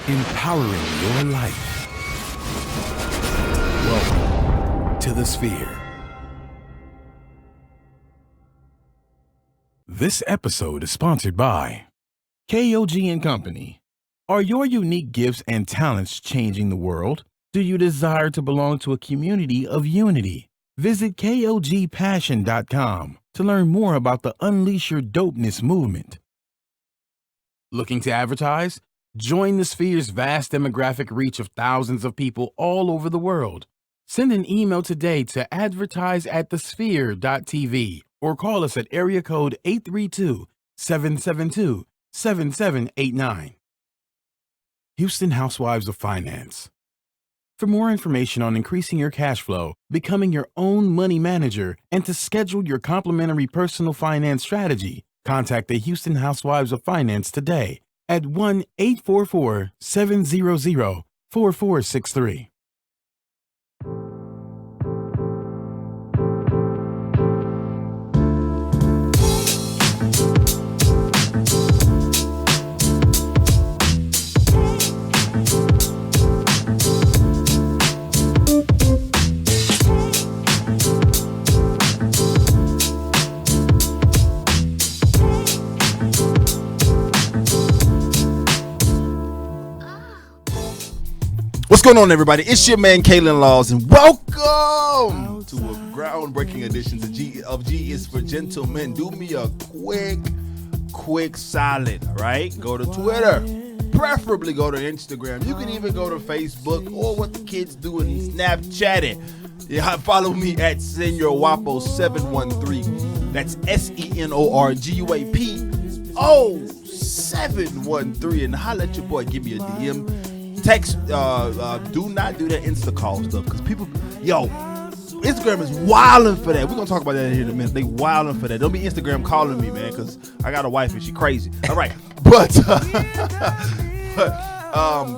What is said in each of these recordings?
empowering your life. Welcome to the Sphere. This episode is sponsored by KOG and Company. Are your unique gifts and talents changing the world? Do you desire to belong to a community of unity? Visit KOGpassion.com to learn more about the Unleash Your Dopeness movement. Looking to advertise? Join the Sphere's vast demographic reach of thousands of people all over the world. Send an email today to advertise@thesphere.tv or call us at area code 832-772-7789. Houston Housewives of Finance. For more information on increasing your cash flow, becoming your own money manager, and to schedule your complimentary personal finance strategy, contact the Houston Housewives of Finance today at 1-844-700-4463. What's going on, everybody? It's your man, Kalen Laws, and welcome to a groundbreaking edition of G is for Gentlemen. Do me a quick solid, all right? Go to Twitter. Preferably go to Instagram. You can even go to Facebook or what the kids do in Snapchat it. Yeah, follow me at SenorGuapo713. That's SenorGuapo713. And holla at your boy. Give me a DM. Text, do not do that Insta call stuff because people, Instagram is wilding for that. We're gonna talk about that here in a minute. They wilding for that. Don't be Instagram calling me, man, because I got a wife and she crazy. All right, but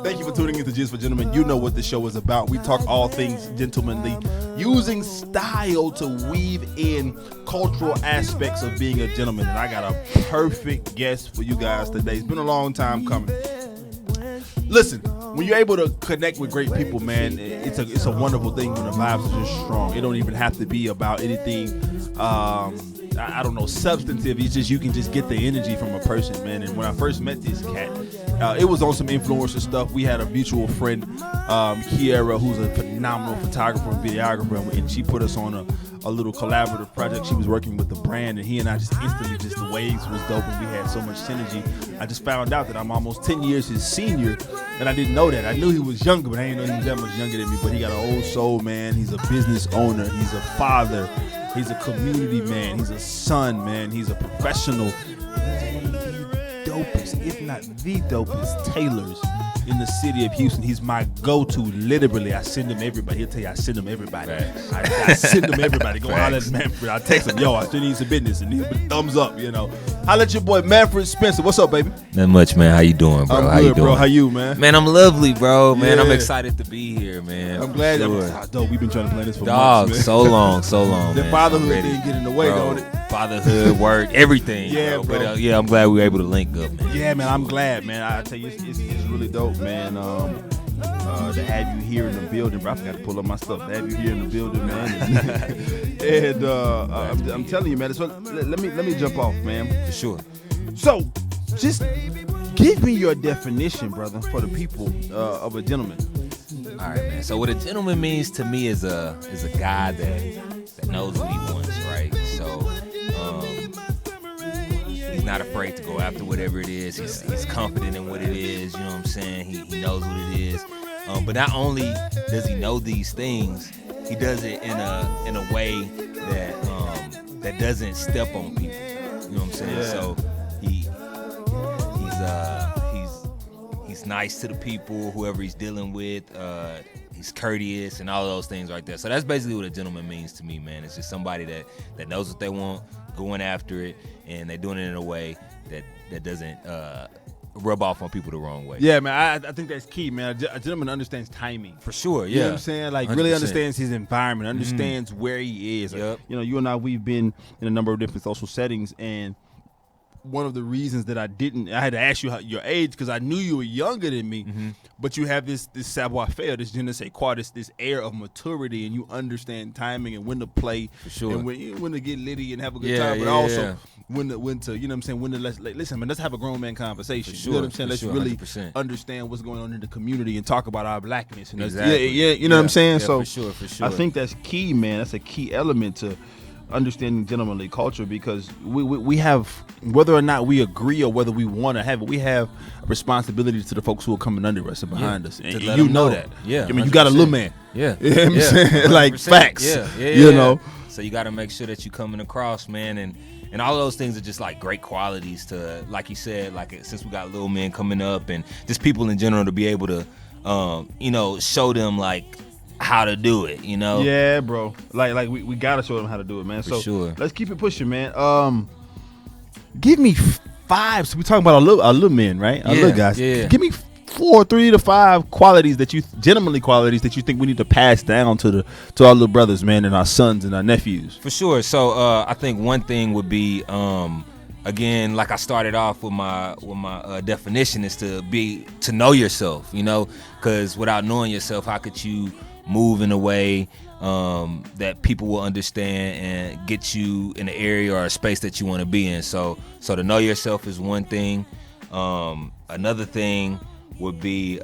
thank you for tuning into Just for Gentlemen. You know what the show is about. We talk all things gentlemanly, using style to weave in cultural aspects of being a gentleman. And I got a perfect guest for you guys today. It's been a long time coming. Listen, when you're able to connect with great people, man, it's a wonderful thing when the vibes are just strong. It don't even have to be about anything, I don't know, substantive. It's just you can just get the energy from a person, man. And when I first met this cat, it was on some influencer stuff. We had a mutual friend, Kiera, who's a phenomenal photographer and videographer, and she put us on a little collaborative project. She was working with the brand, and he and I just instantly, just the waves was dope, and we had so much synergy. I just found out that I'm almost 10 years his senior, and I didn't know that. I knew he was younger, but I didn't know he was that much younger than me. But he got an old soul, man. He's a business owner. He's a father. He's a community man. He's a son, man. He's a professional. Dopest, if not the dopest, tailors in the city of Houston. He's my go-to. Literally, I send him everybody. He'll tell you I send him everybody. I send him everybody. Go holler at Manfred. I text him, I still need some business, and he'll be thumbs up, Holla at your boy Manfred Spencer. What's up, baby? Not much, man. How you doing, bro? I'm good, how you doing? Bro. How you, man? Man, I'm lovely, bro. Man, Yeah. I'm excited to be here, man. I'm glad. Sure. Dope. We've been trying to plan this for Dog, months, man. so long, The man. fatherhood I'm ready. didn't get in the way, Bro, don't it? Fatherhood, work, everything. Yeah, bro. bro. But, I'm glad we were able to link up, man. Yeah, man, I'm glad, man. I tell you, it's really dope, man. To have you here in the building, bro. I forgot to pull up my stuff. To have you here in the building, man. And I'm telling you, man. So let me jump off, man. For sure. So, just give me your definition, brother, for the people of a gentleman. All right, man. So what a gentleman means to me is a guy that knows what he wants, right? So he's not afraid to go after whatever it is. He's confident in what it is. You know what I'm saying? He knows what it is. But not only does he know these things, he does it in a way that doesn't step on people. You know what I'm saying? Yeah. So he's nice to the people, whoever he's dealing with. He's courteous and all those things right there. So that's basically what a gentleman means to me, man. It's just somebody that knows what they want, going after it, and they're doing it in a way that doesn't rub off on people the wrong way. Yeah, man, I think that's key, man. A gentleman understands timing. For sure, yeah. You know what I'm saying? Like, 100%. really understands his environment, understands where he is. Yep. You know, you and I, we've been in a number of different social settings, and one of the reasons that I had to ask you your age, because I knew you were younger than me, but you have this savoir-faire, this je ne sais quoi, this air of maturity, and you understand timing and when to play, and when to get litty and have a good time, but also when to, you know what I'm saying, when to listen, man, let's have a grown man conversation. You know what I'm saying? Let's really 100%. Understand what's going on in the community and talk about our blackness. And you know what I'm saying? So for sure. I think that's key, man. That's a key element to understanding gentlemanly culture, because we have, whether or not we agree or whether we want to have it, we have a responsibility to the folks who are coming under us and behind us, and you know that. Yeah, I mean, you got a little man. Yeah, you know what I'm saying? Like facts. You know, so you got to make sure that you coming across, man, and all those things are just like great qualities to, like you said, like since we got little men coming up and just people in general, to be able to, you know, show them like how to do it, you know? Yeah, bro. Like we gotta show them how to do it, man. For sure. Let's keep it pushing, man. Give me 5. So we talking about our little men, right? Our little guys. Yeah. Give me 3 to 5 qualities gentlemanly qualities that you think we need to pass down to our little brothers, man, and our sons and our nephews. For sure. So I think one thing would be, again, like I started off with my definition, is to know yourself, you know, because without knowing yourself, how could you move in a way that people will understand and get you in the area or a space that you want to be in. So to know yourself is one thing. Another thing would be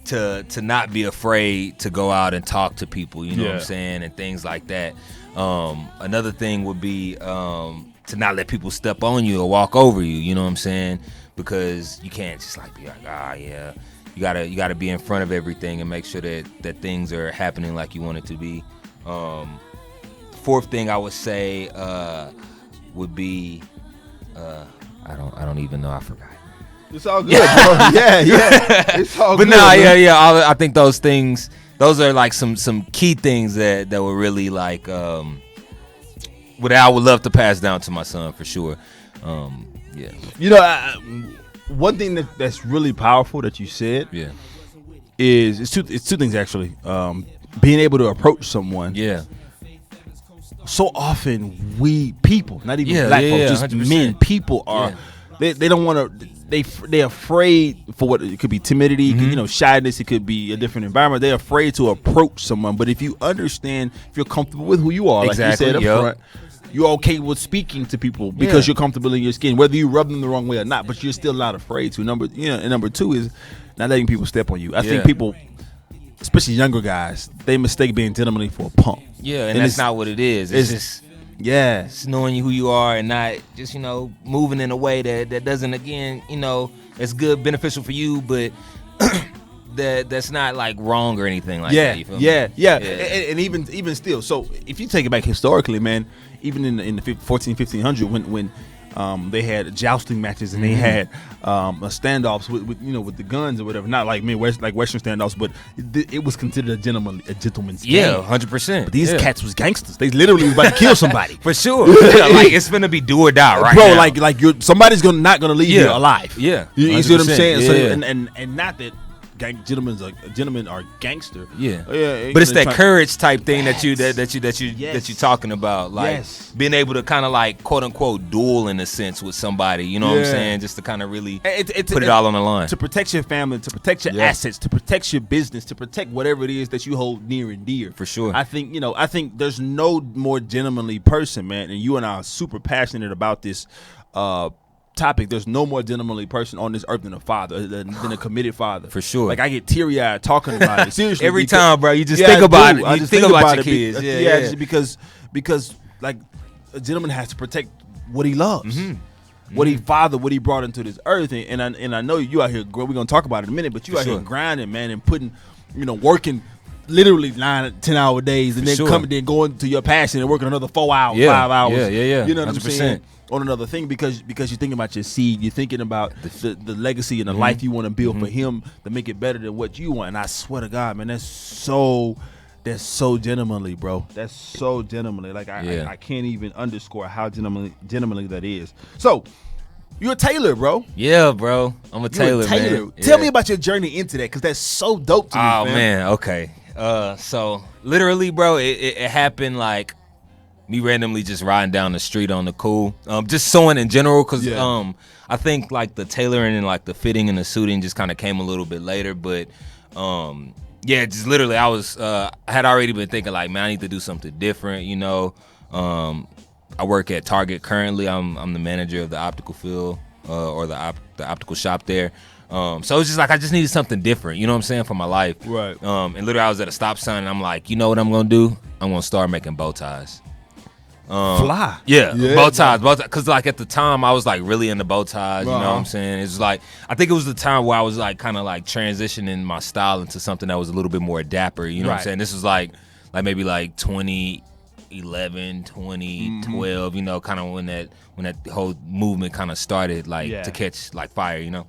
to not be afraid to go out and talk to people, you know what I'm saying, and things like that. Another thing would be to not let people step on you or walk over you, you know what I'm saying, because you can't just like be like, you gotta be in front of everything and make sure that things are happening like you want it to be. Fourth thing I would say would be I don't even know, I forgot. It's all good, bro. yeah. It's all but good. But I think those things, those are like some key things that were really like what I would love to pass down to my son, for sure. You know, one thing that's really powerful that you said is it's two things actually. Being able to approach someone. Yeah. So often people, not even black folks, just 100%. Men, people are they don't want to. They're afraid for what it could be, timidity, you know, shyness. It could be a different environment. They're afraid to approach someone. But if you understand, if you're comfortable with who you are, like you said up front, you're okay with speaking to people because you're comfortable in your skin, whether you rub them the wrong way or not. But you're still not afraid to. And number 2 is not letting people step on you. I think people, especially younger guys, they mistake being gentlemanly for a punk. Yeah, and that's not what it is. It's just. Yeah, it's knowing who you are and not just, you know, moving in a way that doesn't, again, you know, it's good, beneficial for you, but that's not like wrong or anything like that. You feel me? And even still, so if you take it back historically, man, even in the 1500 when they had jousting matches and they had standoffs with the guns or whatever. Not like Western standoffs, but it was considered a gentleman's game. Yeah, 100%. But these cats was gangsters. They literally was about to kill somebody. For sure. Like it's gonna be do or die right now. Bro, like somebody's not gonna leave here alive. Yeah, you see what I'm saying? Yeah. So and not that. Gentlemen are gangster. But it's that courage type thing that you talking about, like being able to kind of like quote unquote duel in a sense with somebody. You know what I'm saying? Just to kind of really put it all on the line, to protect your family, to protect your assets, to protect your business, to protect whatever it is that you hold near and dear. For sure. I think there's no more gentlemanly person, man. And you and I are super passionate about this topic. There's no more gentlemanly person on this earth than a father, than a committed father. For sure. Like I get teary-eyed talking about it. Seriously. Every time, bro. You just think about it. You think about your kids. Just because like a gentleman has to protect what he loves. What he brought into this earth, and I know you out here. We're gonna talk about it in a minute, but you out here grinding, man, and putting, working literally 9-10-hour days, and then going to your passion and working another 4 hours, 5 hours. Yeah. You know what I'm saying? On another thing, because you're thinking about your seed, you're thinking about the legacy and the life you want to build for him to make it better than what you want. And I swear to God, man, that's so gentlemanly, bro. That's so gentlemanly. Like I can't even underscore how gentlemanly that is. So you're a tailor, bro. Yeah, bro. I'm a tailor, man. Tell me about your journey into that, because that's so dope to me, man. Okay. So literally, bro, it happened like me randomly just riding down the street on the cool, just sewing in general, cause I think like the tailoring and like the fitting and the suiting just kind of came a little bit later, but yeah, just literally I had already been thinking like, man, I need to do something different, you know. I work at Target currently. I'm the manager of the optical field or the optical shop there. So it's just like I just needed something different, you know what I'm saying, for my life. Right. And literally I was at a stop sign and I'm like, you know what I'm gonna do? I'm gonna start making bow ties. Fly. Yeah, bow ties. Because like at the time I was like really into bow ties, you know what I'm saying? It's like I think it was the time where I was like kind of like transitioning my style into something that was a little bit more dapper, you know what I'm saying? This was like maybe like 2011, 2012, you know, kind of when that whole movement kind of started like to catch like fire, you know.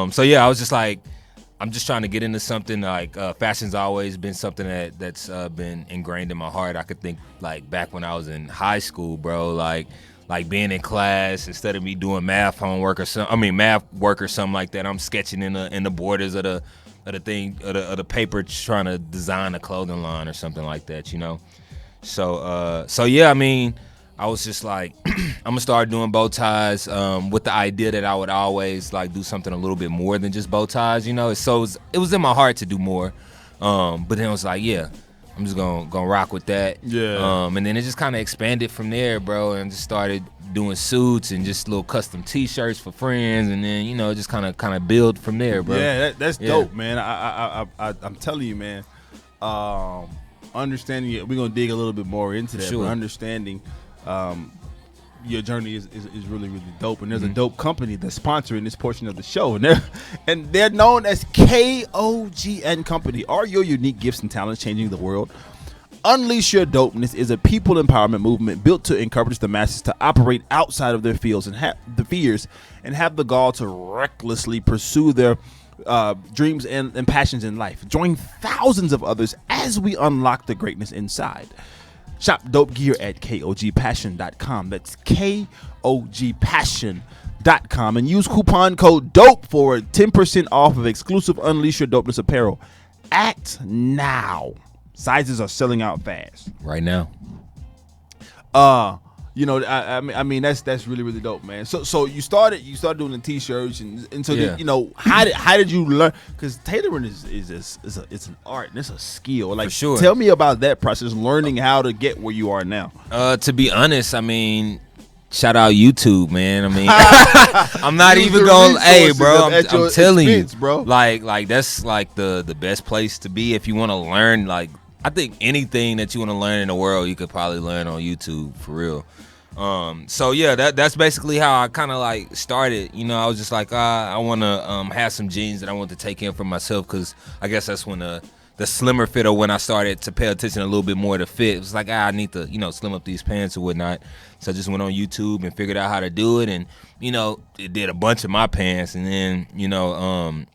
So yeah, I was just like, I'm just trying to get into something like fashion's always been something that's been ingrained in my heart. I could think like back when I was in high school, bro, like being in class, instead of me doing math homework or math work or something like that, I'm sketching in the borders of the paper, trying to design a clothing line or something like that, you know. So yeah, I mean, I was just like, I'm gonna start doing bow ties with the idea that I would always like do something a little bit more than just bow ties, you know. So it was in my heart to do more, but then I was like, yeah, I'm just gonna rock with that. Yeah. And then it just kind of expanded from there, bro, and just started doing suits and just little custom T-shirts for friends, and then you know just kind of build from there, bro. Yeah, that's dope, man. I'm telling you, man. Understanding it, we're gonna dig a little bit more into that. Sure. But understanding your journey is really, really dope. And there's a dope company that's sponsoring this portion of the show, and they're known as KOG and Company. Are your unique gifts and talents changing the world? Unleash Your Dopeness is a people empowerment movement built to encourage the masses to operate outside of their fields and have the fears and have the gall to recklessly pursue their dreams and passions in life. Join thousands of others as we unlock the greatness inside. Shop dope gear at KOGpassion.com. That's KOGpassion.com. And use coupon code DOPE for 10% off of exclusive Unleash Your Dopeness apparel. Act now. Sizes are selling out fast. Right now. You know, I mean that's really, really dope, man. So you started doing the T-shirts and so you know, how did you learn? Because tailoring is it's an art and it's a skill. Like, for sure. Tell me about that process, learning how to get where you are now. To be honest, I mean, shout out YouTube, man. I mean, I'm not even going. Hey, bro, I'm telling you, bro. Like that's like the best place to be if you want to learn. Like, I think anything that you want to learn in the world, you could probably learn on YouTube, for real. So yeah, that's basically how I kind of like started. You know, I was just like, I want to have some jeans that I want to take in for myself, because I guess that's when the slimmer fit, or when I started to pay attention a little bit more to fit. It was like, I need to, you know, slim up these pants or whatnot. So I just went on YouTube and figured out how to do it, and you know, it did a bunch of my pants, and then you know,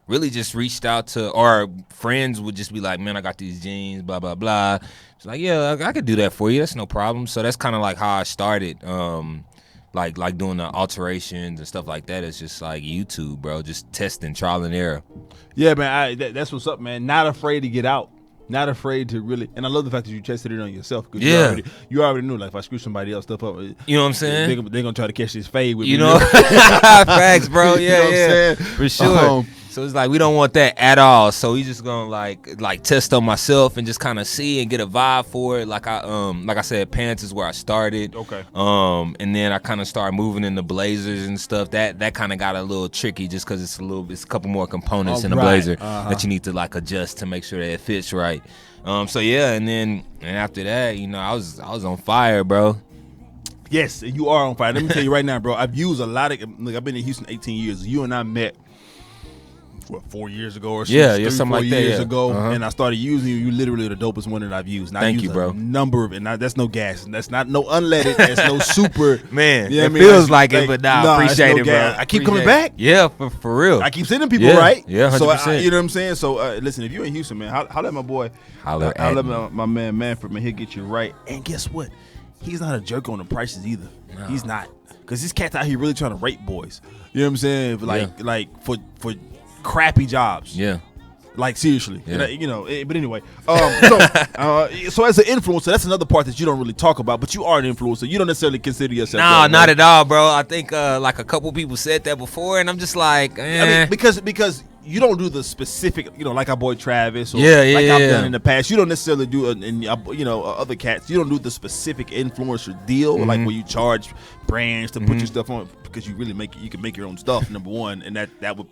really just reached out to, or friends would just be like, man, I got these jeans, blah, blah, blah. It's like, yeah, I could do that for you. That's no problem. So that's kind of like how I started, like doing the alterations and stuff like that. It's just like YouTube, bro, just testing, trial and error. Yeah, man, that's what's up, man. Not afraid to get out. Not afraid to really, and I love the fact that you tested it on yourself. Yeah, you already knew, like, if I screw somebody else stuff up, you know what I'm saying? They're gonna try to catch this fade with me. You know, facts, bro. Yeah, you know what I'm saying? For sure. So it's like we don't want that at all. So we just gonna like test on myself and just kind of see and get a vibe for it. Like I said, pants is where I started. Okay. And then I kind of started moving into blazers and stuff. That kind of got a little tricky just because it's a couple more components in the blazer that you need to like adjust to make sure that it fits right. So yeah, and after that, you know, I was on fire, bro. Yes, you are on fire. Let me tell you right now, bro. I've used a lot of. Look, I've been in Houston 18 years. You and I met, 4 years ago or something? Something like that. Years ago, and I started using you. You literally the dopest one that I've used. And Thank you, bro. Number of, and that's no gas. And that's not no unleaded. That's no super. Man, you know it feels like it, but I appreciate it, gas. bro. I keep coming back. Yeah, for real. I keep sending people, right? Yeah, 100%. So you know what I'm saying. So listen, if you're in Houston, man, holla at my boy. Holla at my man Manfred, man. He'll get you right. And guess what? He's not a jerk on the prices either. No. He's not, because this cat's out here really trying to rape boys. You know what I'm saying? Like for crappy jobs. Yeah. Like seriously, Yeah. and but anyway, so as an influencer, that's another part that you don't really talk about. But you are an influencer. You don't necessarily consider yourself. No, that, not right? at all, bro. I think like a couple people said that before, and I'm just like, I mean, because you don't do the specific, like our boy Travis, or Yeah, like I've yeah. done in the past. You don't necessarily do, other cats. You don't do the specific influencer deal, like where you charge brands to put your stuff on, because you really you can make your own stuff. Number one, and that would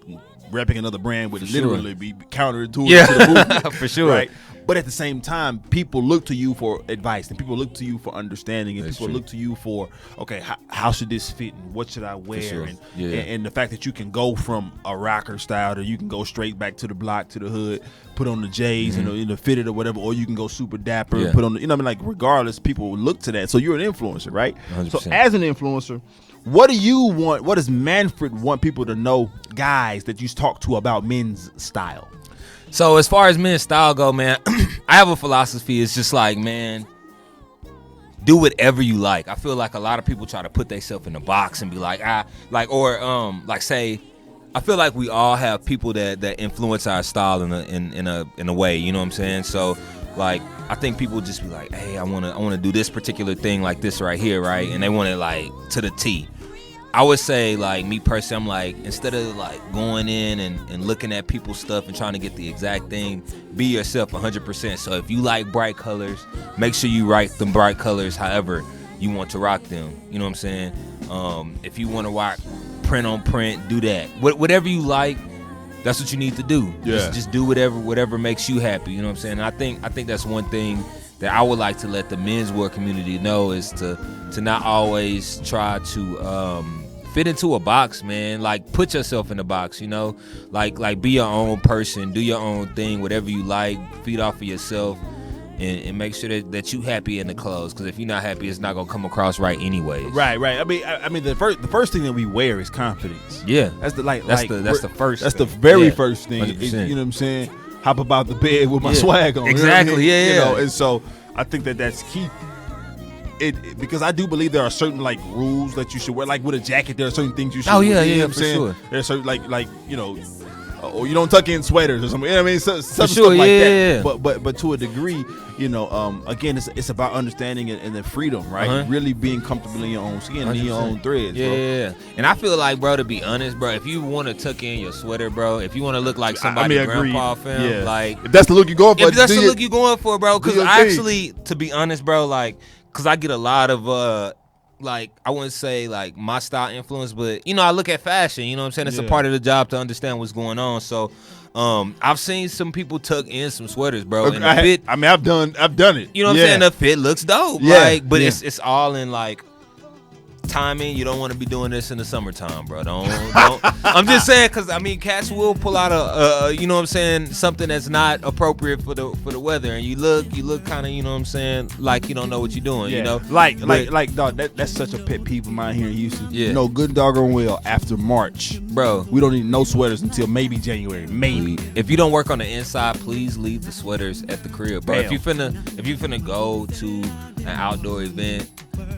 repping another brand would literally be counterintuitive to the movement, for sure. right? But at the same time, people look to you for advice, and people look to you for understanding, and That's people true. look to you for, okay, how should this fit, and what should I wear, sure. and, Yeah. and the fact that you can go from a rocker style to you can go straight back to the block, to the hood, put on the J's and fit it or whatever, or you can go super dapper, Yeah. and put on the, like regardless, people will look to that. So you're an influencer, right? 100%. So as an influencer, what do you want? What does Manfred want people to know, guys that you talk to, about men's style? So as far as men's style go, man, I have a philosophy. It's just like, man, do whatever you like. I feel like a lot of people try to put themselves in a box and be like, say, I feel like we all have people that influence our style in a way. You know what I'm saying? So like, I think people just be like, hey, I wanna do this particular thing like this right here, right? And they want it like to the T. I would say, like, me personally, I'm like, instead of like going in and looking at people's stuff and trying to get the exact thing, be yourself 100%. So if you like bright colors, make sure you rock them bright colors however you want to rock them. You know what I'm saying? If you want to rock print on print, do that. Whatever you like, that's what you need to do. Yeah. Just do whatever makes you happy. You know what I'm saying? And I think that's one thing that I would like to let the menswear community know, is to not always try to fit into a box, man. Like, put yourself in a box, like be your own person, do your own thing, whatever you like, feed off of yourself, and make sure that you happy in the clothes, because if you're not happy, it's not gonna come across right anyways. Right. I mean, the first thing that we wear is confidence. Yeah, That's the first. That's the very Yeah, first thing. 100%. You know what I'm saying? Hop about the bed with my Yeah. swag on. Exactly, You know what I mean? yeah. You know, and so I think that's key. Because I do believe there are certain like rules that you should wear. Like with a jacket, there are certain things you should. Oh, wear, yeah, you know yeah, what I'm for saying? sure. There's certain like or you don't tuck in sweaters or something. You know what I mean? Some sure, stuff like yeah. that. But to a degree, again, it's about understanding and the freedom, right? Uh-huh. Really being comfortable in your own skin, in your 100%. own threads. Yeah, bro. yeah. And I feel like, bro, to be honest, bro, if you want to tuck in your sweater, bro, if you want to look like somebody's agreed. grandpa, fam, Yeah. like, If that's the look you're going for, if that's do the your- look you going for, bro, because do your I thing. actually, to be honest, bro, like, because I get a lot of like, I wouldn't say like my style influence, but I look at fashion, you know what I'm saying? It's a Yeah. part of the job to understand what's going on. So I've seen some people tuck in some sweaters, bro, and the fit, I mean, I've done it. you know what I'm saying? The fit looks dope. Yeah, Like, but yeah. it's all in like timing. You don't want to be doing this in the summertime, bro. Don't. I'm just saying, because I mean, cats will pull out you know what I'm saying, something that's not appropriate for the weather, and you look kind of, you know what I'm saying, like you don't know what you're doing. Yeah. You know, like dog. That's such a pet peeve of mine here in Houston. Yeah. Good doggone well. After March, bro. we don't need no sweaters until maybe January. Maybe. If you don't work on the inside, please leave the sweaters at the crib, bro. Bam. If you finna go to an outdoor event,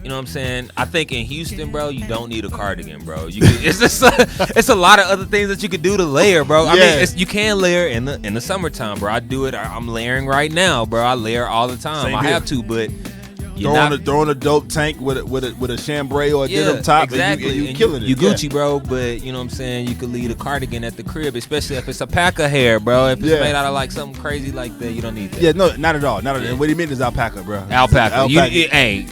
you know what I'm saying? I think in Houston, bro, you don't need a cardigan, bro. It's a lot of other things that you could do to layer, bro. I Yeah. mean, you can layer in the summertime, bro. I do it. I'm layering right now, bro. I layer all the time. Same I here. have to, but Throwing a dope tank with a chambray or a denim top, exactly. and you killing it. You Yeah. Gucci, bro, but you know what I'm saying? You could leave a cardigan at the crib, especially if it's a pack of hair, bro. If it's Yeah. made out of like something crazy like that, you don't need that. Yeah, no, not at all. Not at all. What he meant is alpaca, bro. Alpaca. Alpaca.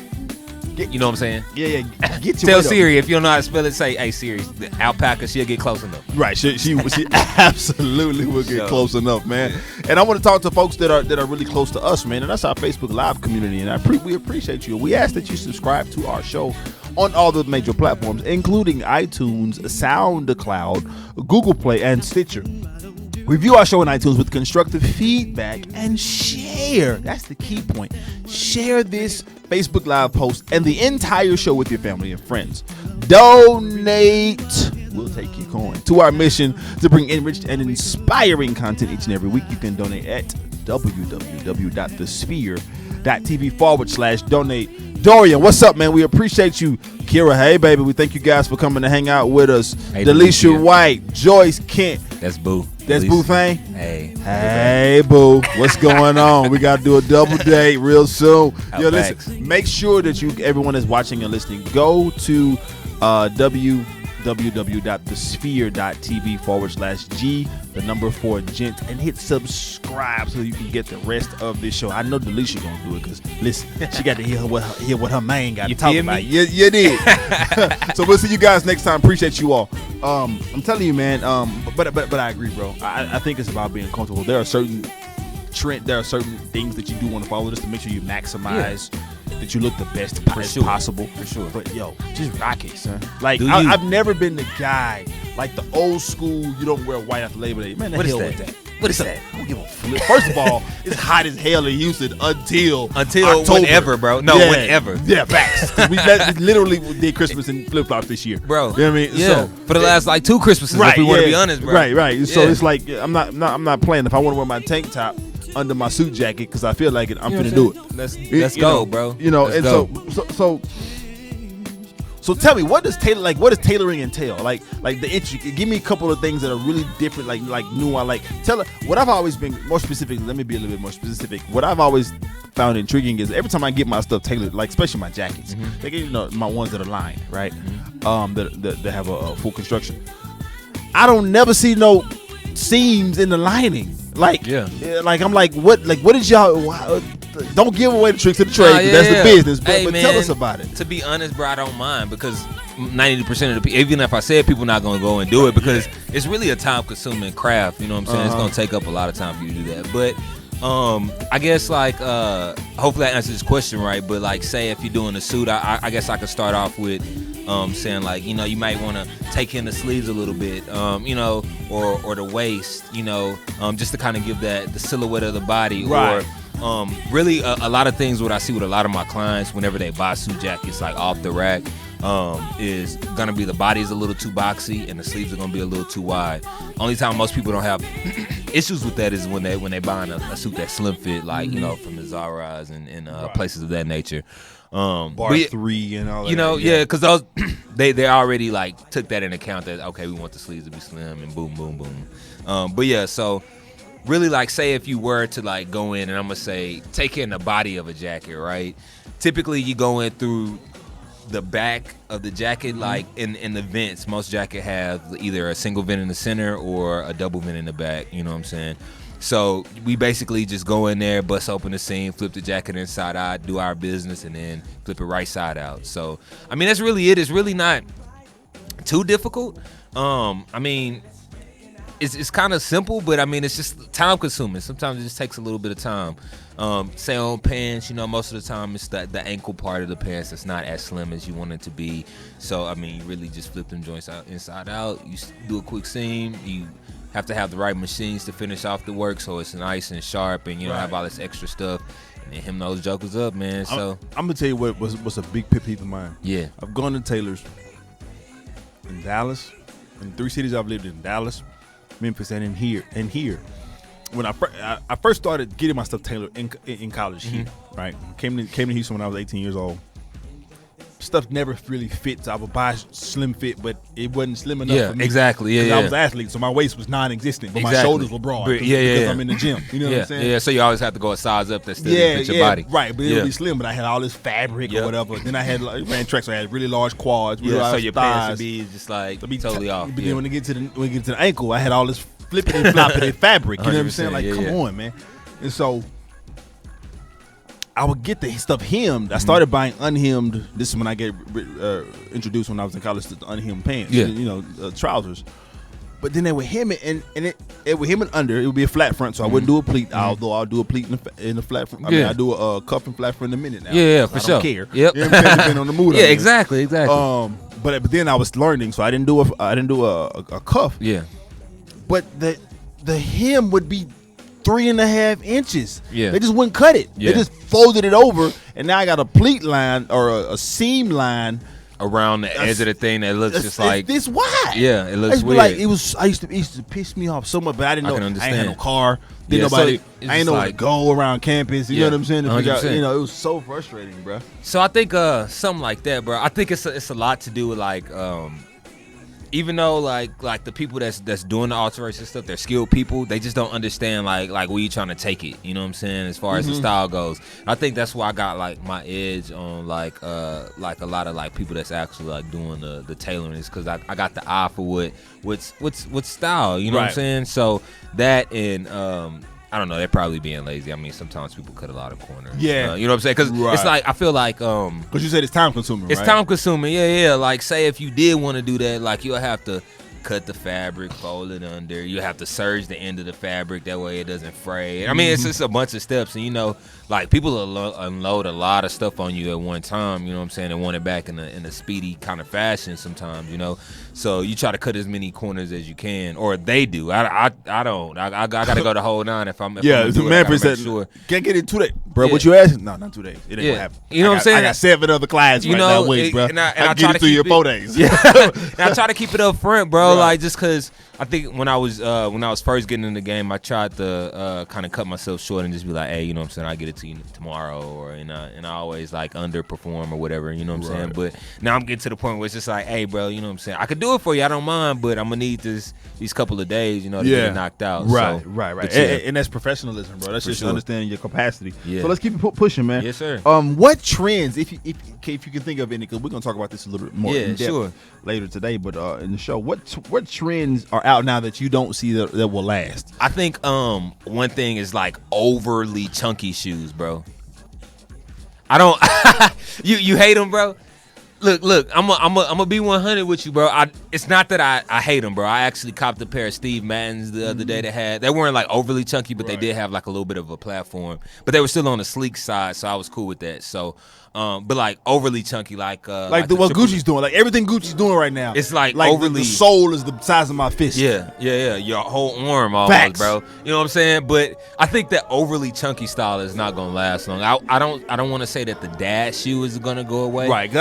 You know what I'm saying? Yeah. Get your Tell weight up. Siri, if you don't know how to spell it, say, hey, Siri, the alpaca, she'll get close enough. Right, she absolutely will get Sure. close enough, man. And I want to talk to folks that are really close to us, man. And that's our Facebook Live community, and we appreciate you. We ask that you subscribe to our show on all the major platforms, including iTunes, SoundCloud, Google Play, and Stitcher. Review our show on iTunes with constructive feedback and share. That's the key point. Share this Facebook Live post and the entire show with your family and friends. Donate. We'll take your coin. To our mission to bring enriched and inspiring content each and every week. You can donate at www.thesphere.tv/donate. Dorian, what's up, man? We appreciate you. Kira, hey, baby. We thank you guys for coming to hang out with us. Hey, Delisha Delisha. White, Joyce Kent. That's boo. That's Please. Boo Thang. Hey. Hey, Boo. What's going on? We got to do a double date real soon. Yo, Facts. listen. Make sure that everyone that's watching and listening, go to www.thesphere.tv/G, the number 4 gent, and hit subscribe so you can get the rest of this show. I know Delisha gonna do it because listen, she got to hear what her man got to talk about. You did. So we'll see you guys next time. Appreciate you all. I'm telling you, man. But I agree, bro. I think it's about being comfortable. There are certain things that you do want to follow just to make sure you maximize. That you look the best possible. For sure. But yo, just rock it, son. Like I've never been the guy like the old school. You don't wear white after Labor Day. Man, the hell with that. What is that? I don't give a flip. First of all, it's hot as hell in Houston until October. Whenever, bro. No, whenever. Yeah, facts. we literally did Christmas in flip flops this year, bro. You know what I mean? Yeah. So, for the last like 2 Christmases, if we want to be honest, bro. Right. So it's like I'm not playing. If I want to wear my tank top under my suit jacket because I feel like it, I'm finna do it. Let's go, bro. You know, let's and go. so tell me, what does tailoring entail? Like the entry. Give me a couple of things that are really different, like new. What I've always been more specific. Let me be a little bit more specific. What I've always found intriguing is every time I get my stuff tailored, like especially my jackets, they get my ones that are lined, right? That have a full construction. I don't never see no seams in the lining. Like I'm like, what did y'all? Don't give away the tricks of the trade. That's the business. But man, tell us about it. To be honest, bro, I don't mind because 90% of the people, even if I said people not gonna go and do it because it's really a time-consuming craft. You know what I'm saying? It's gonna take up a lot of time for you to do that. But I guess like hopefully that answers this question right. But like, say if you're doing a suit, I guess I could start off with saying like, you know, you might want to take in the sleeves a little bit, you know, or the waist, you know, just to kind of give that the silhouette of the body, right. Or really a lot of things. What I see with a lot of my clients whenever they buy suit jackets like off the rack. Is gonna be the body's a little too boxy and the sleeves are gonna be a little too wide. Only time most people don't have issues with that is when they buying a suit that's slim fit, like you know, from the Zara's and places of that nature. Bar 3 and all that. You know, because those they already like took that in account that okay, we want the sleeves to be slim and boom, boom, boom. But yeah, so really like say if you were to like go in and I'm gonna say take in the body of a jacket, right? Typically you go in through the back of the jacket, like in the vents. Most jacket have either a single vent in the center or a double vent in the back. You know what I'm saying? So we basically just go in there, bust open the seam, flip the jacket inside out, do our business, and then flip it right side out. So I mean that's really it. It's really not too difficult. I mean it's kind of simple, but I mean it's just time consuming. Sometimes it just takes a little bit of time. Say on pants, you know, most of the time it's the ankle part of the pants that's not as slim as you want it to be. So I mean, you really just flip them joints out inside out. You do a quick seam. You have to have the right machines to finish off the work, so it's nice and sharp, and you don't have all this extra stuff. And then hem those jokers up, man. So I'm gonna tell you what's a big pet peeve of mine. Yeah, I've gone to tailors in Dallas, in 3 cities I've lived in: Dallas, Memphis, and in here. When I first started getting my stuff tailored in college here, right? Came to Houston when I was 18 years old. Stuff never really fits. I would buy slim fit, but it wasn't slim enough for me. Exactly. Yeah. I was an athlete, so my waist was non-existent, but my shoulders were broad. Because I'm in the gym. You know what I'm saying? Yeah. So you always have to go a size up that still fits your body. Right. But it would be slim. But I had all this fabric or whatever. Then I had ran track, so I had really large quads. Really large so your thighs. pants would be just like totally off. But then when we get to the ankle, I had all this flipping and flopping and fabric. You know what I'm saying? Like, come on, man. And so I would get the stuff hemmed. I started buying unhemmed. This is when I get introduced when I was in college to the unhemmed pants. Yeah. You know, trousers. But then they would hem it, and it would hem it under. It would be a flat front, so I wouldn't do a pleat. Although I'll do a pleat in the flat front. I mean, I do a cuff and flat front in a minute now. Yeah, for sure. I don't care. Yep. You know what I'm saying? Depending on the mood. Yeah, exactly. But then I was learning, so I didn't do a cuff. Yeah. But the hem would be 3.5 inches. Yeah. They just wouldn't cut it. Yeah. They just folded it over, and now I got a pleat line or a seam line around the edge of the thing that looks just like this wide. Yeah, it looks weird. Like it used to piss me off so much, but I didn't know. I ain't had no car. Didn't nobody. I ain't know where to go around campus. You know what I'm saying? To figure out, you know, it was so frustrating, bro. So I think something like that, bro. I think it's a lot to do with like even though like the people that's doing the alteration stuff, they're skilled people. They just don't understand like where you trying to take it. You know what I'm saying? As far as the style goes, I think that's why I got like my edge on like a lot of like people that's actually like doing the tailoring is because I got the eye for what's style. You know what I'm saying? So that and I don't know. They're probably being lazy. I mean, sometimes people cut a lot of corners. Yeah. You know what I'm saying? Because it's like, I feel like... Because you said it's time consuming, It's time consuming, yeah. Like, say if you did want to do that, like, you'll have to cut the fabric, fold it under. You have to serge the end of the fabric. That way it doesn't fray. I mean, it's just a bunch of steps. And, you know, like, people will unload a lot of stuff on you at one time, you know what I'm saying, and want it back in a speedy kind of fashion sometimes, you know. So you try to cut as many corners as you can, or they do. I don't. I got to go the whole 9 if I'm the Manfred said, can't get it 2 days. Bro, what you asking? No, not 2 days. It ain't gonna happen. You know what I'm saying? I got 7 other clients right now. Wait, bro. And I can try get it through your 4 days. Yeah. And I try to keep it up front, bro. Right. Like, just because I think when I was first getting in the game, I tried to kind of cut myself short and just be like, hey, you know what I'm saying, I'll get it to you tomorrow, or and I always like underperform or whatever, you know what I'm saying. But now I'm getting to the point where it's just like, hey, bro, you know what I'm saying, I could do it for you, I don't mind, but I'm gonna need these couple of days, you know, to get it knocked out. Right. Yeah. And that's professionalism, bro. That's just understanding your capacity. Yeah. So let's keep it pushing, man. Yes, sir. What trends, if you can think of any, because we're gonna talk about this a little bit more in depth later today, but in the show, what trends are out now that you don't see that will last? I think one thing is like overly chunky shoes, bro. I don't. you hate them, bro. Look. I'm gonna be 100 with you, bro. It's not that I hate them, bro. I actually copped a pair of Steve Maddens the other day. They weren't like overly chunky, but they did have like a little bit of a platform. But they were still on the sleek side, so I was cool with that. So, but like overly chunky, like what Gucci's doing, like everything Gucci's doing right now. It's like overly. The sole is the size of my fist. Yeah. Your whole arm, almost, bro. You know what I'm saying? But I think that overly chunky style is not gonna last long. I don't want to say that the dad shoe is gonna go away, right?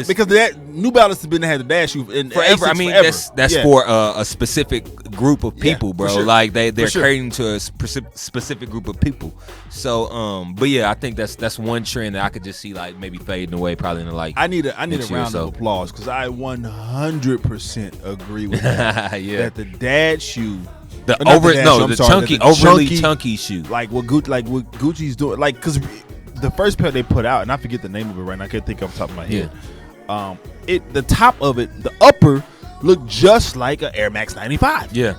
Because that New Balance has been had the dad shoe forever. I mean, that's for a specific group of people, bro. Sure. Like they're catering to a specific group of people. So, but yeah, I think that's one trend that I could just see like maybe fading away probably in the like. I need a round of applause because I 100% agree with that. That the dad shoe. Overly chunky shoe. Like what Gucci's doing, like because the first pair they put out, and I forget the name of it right now. I can't think off the top of my head. The top of it, the upper, looked just like an Air Max 95. Yeah.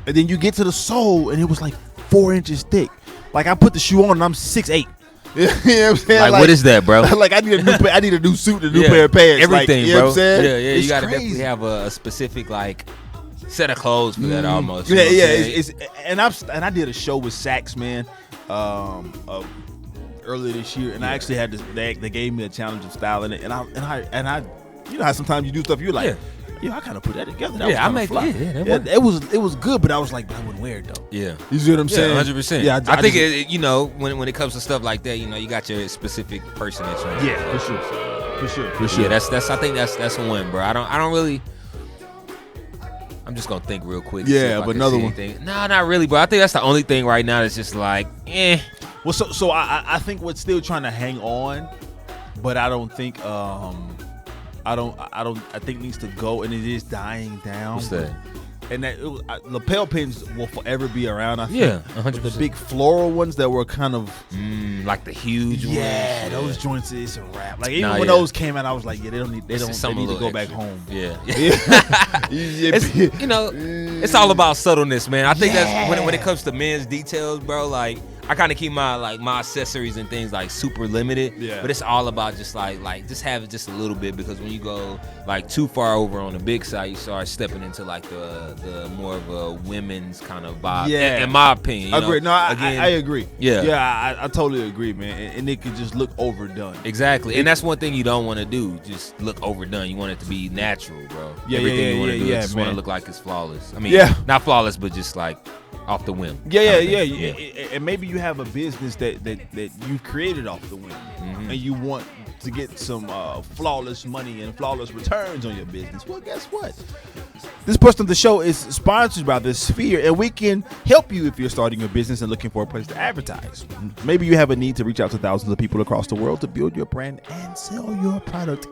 And then you get to the sole, and it was like 4 inches thick. Like I put the shoe on, and I'm 6'8". You know what I'm saying? Like what is that, bro? Like I need a new suit, a new pair of pants. Everything, like, you bro. Know what I'm saying? Yeah. It's you gotta crazy. definitely have a specific like set of clothes for that almost. And I did a show with Saks, man, earlier this year, and I actually had this. They gave me a challenge of styling it, and I, you know how sometimes you do stuff, you're like, I kind of put that together. That I made it. It was good, but I was like, but I wouldn't wear it though. Yeah, you see what I'm saying? 100%. Yeah, I think you know when it comes to stuff like that, you know, you got your specific person that you. Yeah, for sure. Yeah, that's I think that's one, bro. I don't really. I'm just gonna think real quick. Yeah, but another one. No, not really, bro. I think that's the only thing right now that's just like, eh. Well, so I think what's still trying to hang on, but I don't think I think needs to go, and it is dying down. What's that? And that lapel pins will forever be around. I think. Yeah, 100%. The big floral ones that were kind of like the huge ones. Yeah, those joints. It's a wrap. Like even when those came out, I was like, they need to go back home. Yeah. It's, you know, it's all about subtleness, man. I think that's when it comes to men's details, bro. Like I kind of keep my accessories and things like super limited. Yeah. But it's all about just like just have it just a little bit, because when you go like too far over on the big side, you start stepping into like the more of a women's kind of vibe. Yeah. In my opinion. I agree. No, I agree. Yeah. Yeah, I totally agree, man. And it could just look overdone. Exactly. And that's one thing you don't want to do. Just look overdone. You want it to be natural, bro. Everything you want to do, just want to look like it's flawless. I mean, not flawless, but just like off the whim. Yeah. And maybe you have a business that you've created off the whim, and you want to get some flawless money and flawless returns on your business? Well, guess what? This portion of the show is sponsored by The Sphere, and we can help you if you're starting your business and looking for a place to advertise. Maybe you have a need to reach out to thousands of people across the world to build your brand and sell your product.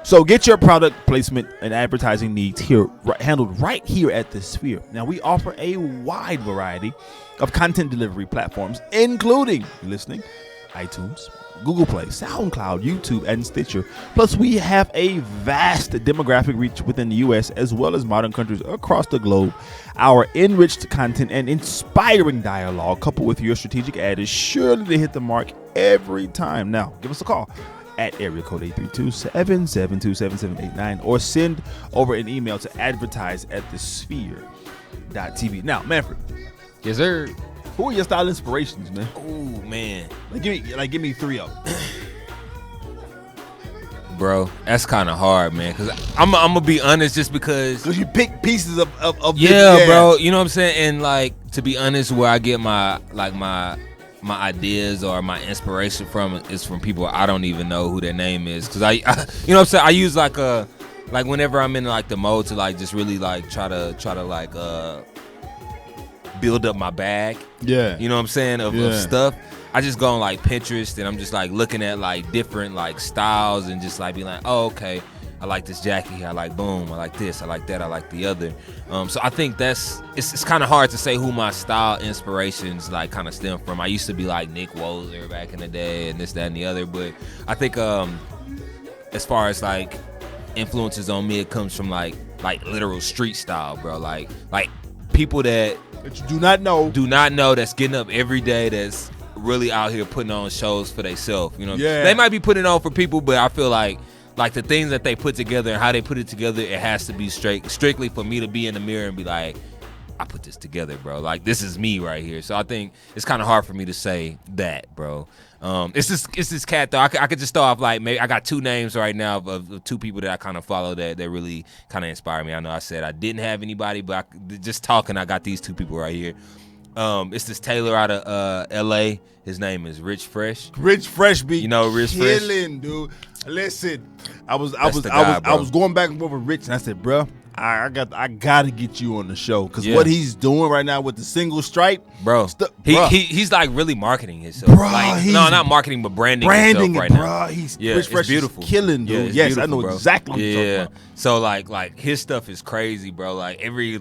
So get your product placement and advertising needs here handled right here at The Sphere. Now, we offer a wide variety of content delivery platforms, including listening, iTunes, Google Play, SoundCloud, YouTube, and Stitcher. Plus, we have a vast demographic reach within the U.S. as well as modern countries across the globe. Our enriched content and inspiring dialogue, coupled with your strategic ad, is surely to hit the mark every time. Now, give us a call at area code 832-772-7789 or send over an email to advertise@thesphere.tv. Now, Manfred. Yes, sir. Who are your style inspirations, man? Oh man, give me 3 of them. Bro, that's kind of hard, man. Cause I'm gonna be honest, just because you pick pieces of yeah, bro. You know what I'm saying? And like, to be honest, where I get my ideas or my inspiration from is from people I don't even know who their name is. Cause I you know what I'm saying? I use like whenever I'm in like the mode to like just really like try to like build up my bag. Yeah. You know what I'm saying? Of stuff. I just go on like Pinterest and I'm just like looking at like different like styles and just like be like, oh, okay, I like this jacket here. I like boom. I like this. I like that. I like the other. So I think it's kind of hard to say who my style inspirations like kind of stem from. I used to be like Nick Wozer back in the day and this, that, and the other. But I think as far as like influences on me, it comes from like literal street style, bro. Like people that you do not know that's getting up every day, that's really out here putting on shows for themselves. You know, yeah. They might be putting it on for people, but I feel like the things that they put together and how they put it together, it has to be strictly for me to be in the mirror and be like, I put this together, bro. Like, this is me right here. So I think it's kind of hard for me to say that, bro. It's this cat though. I could just start off like, maybe I got 2 names right now of 2 people that I kind of follow that really kind of inspire me. I know I said I didn't have anybody, but just talking, I got these 2 people right here. It's this tailor out of L.A. His name is Rich Fresh. Rich Fresh be Rich Fresh, killing, dude. Listen, I was going back and forth with Rich, and I said, bro, I gotta get you on the show because what he's doing right now with the single stripe, bro. He's like really marketing himself. Bro, like, no, not marketing, but branding himself right now. Rich Fresh beautiful. Is killing, dude. Yeah, yes, I know exactly what you're talking about. So like his stuff is crazy, bro. Like every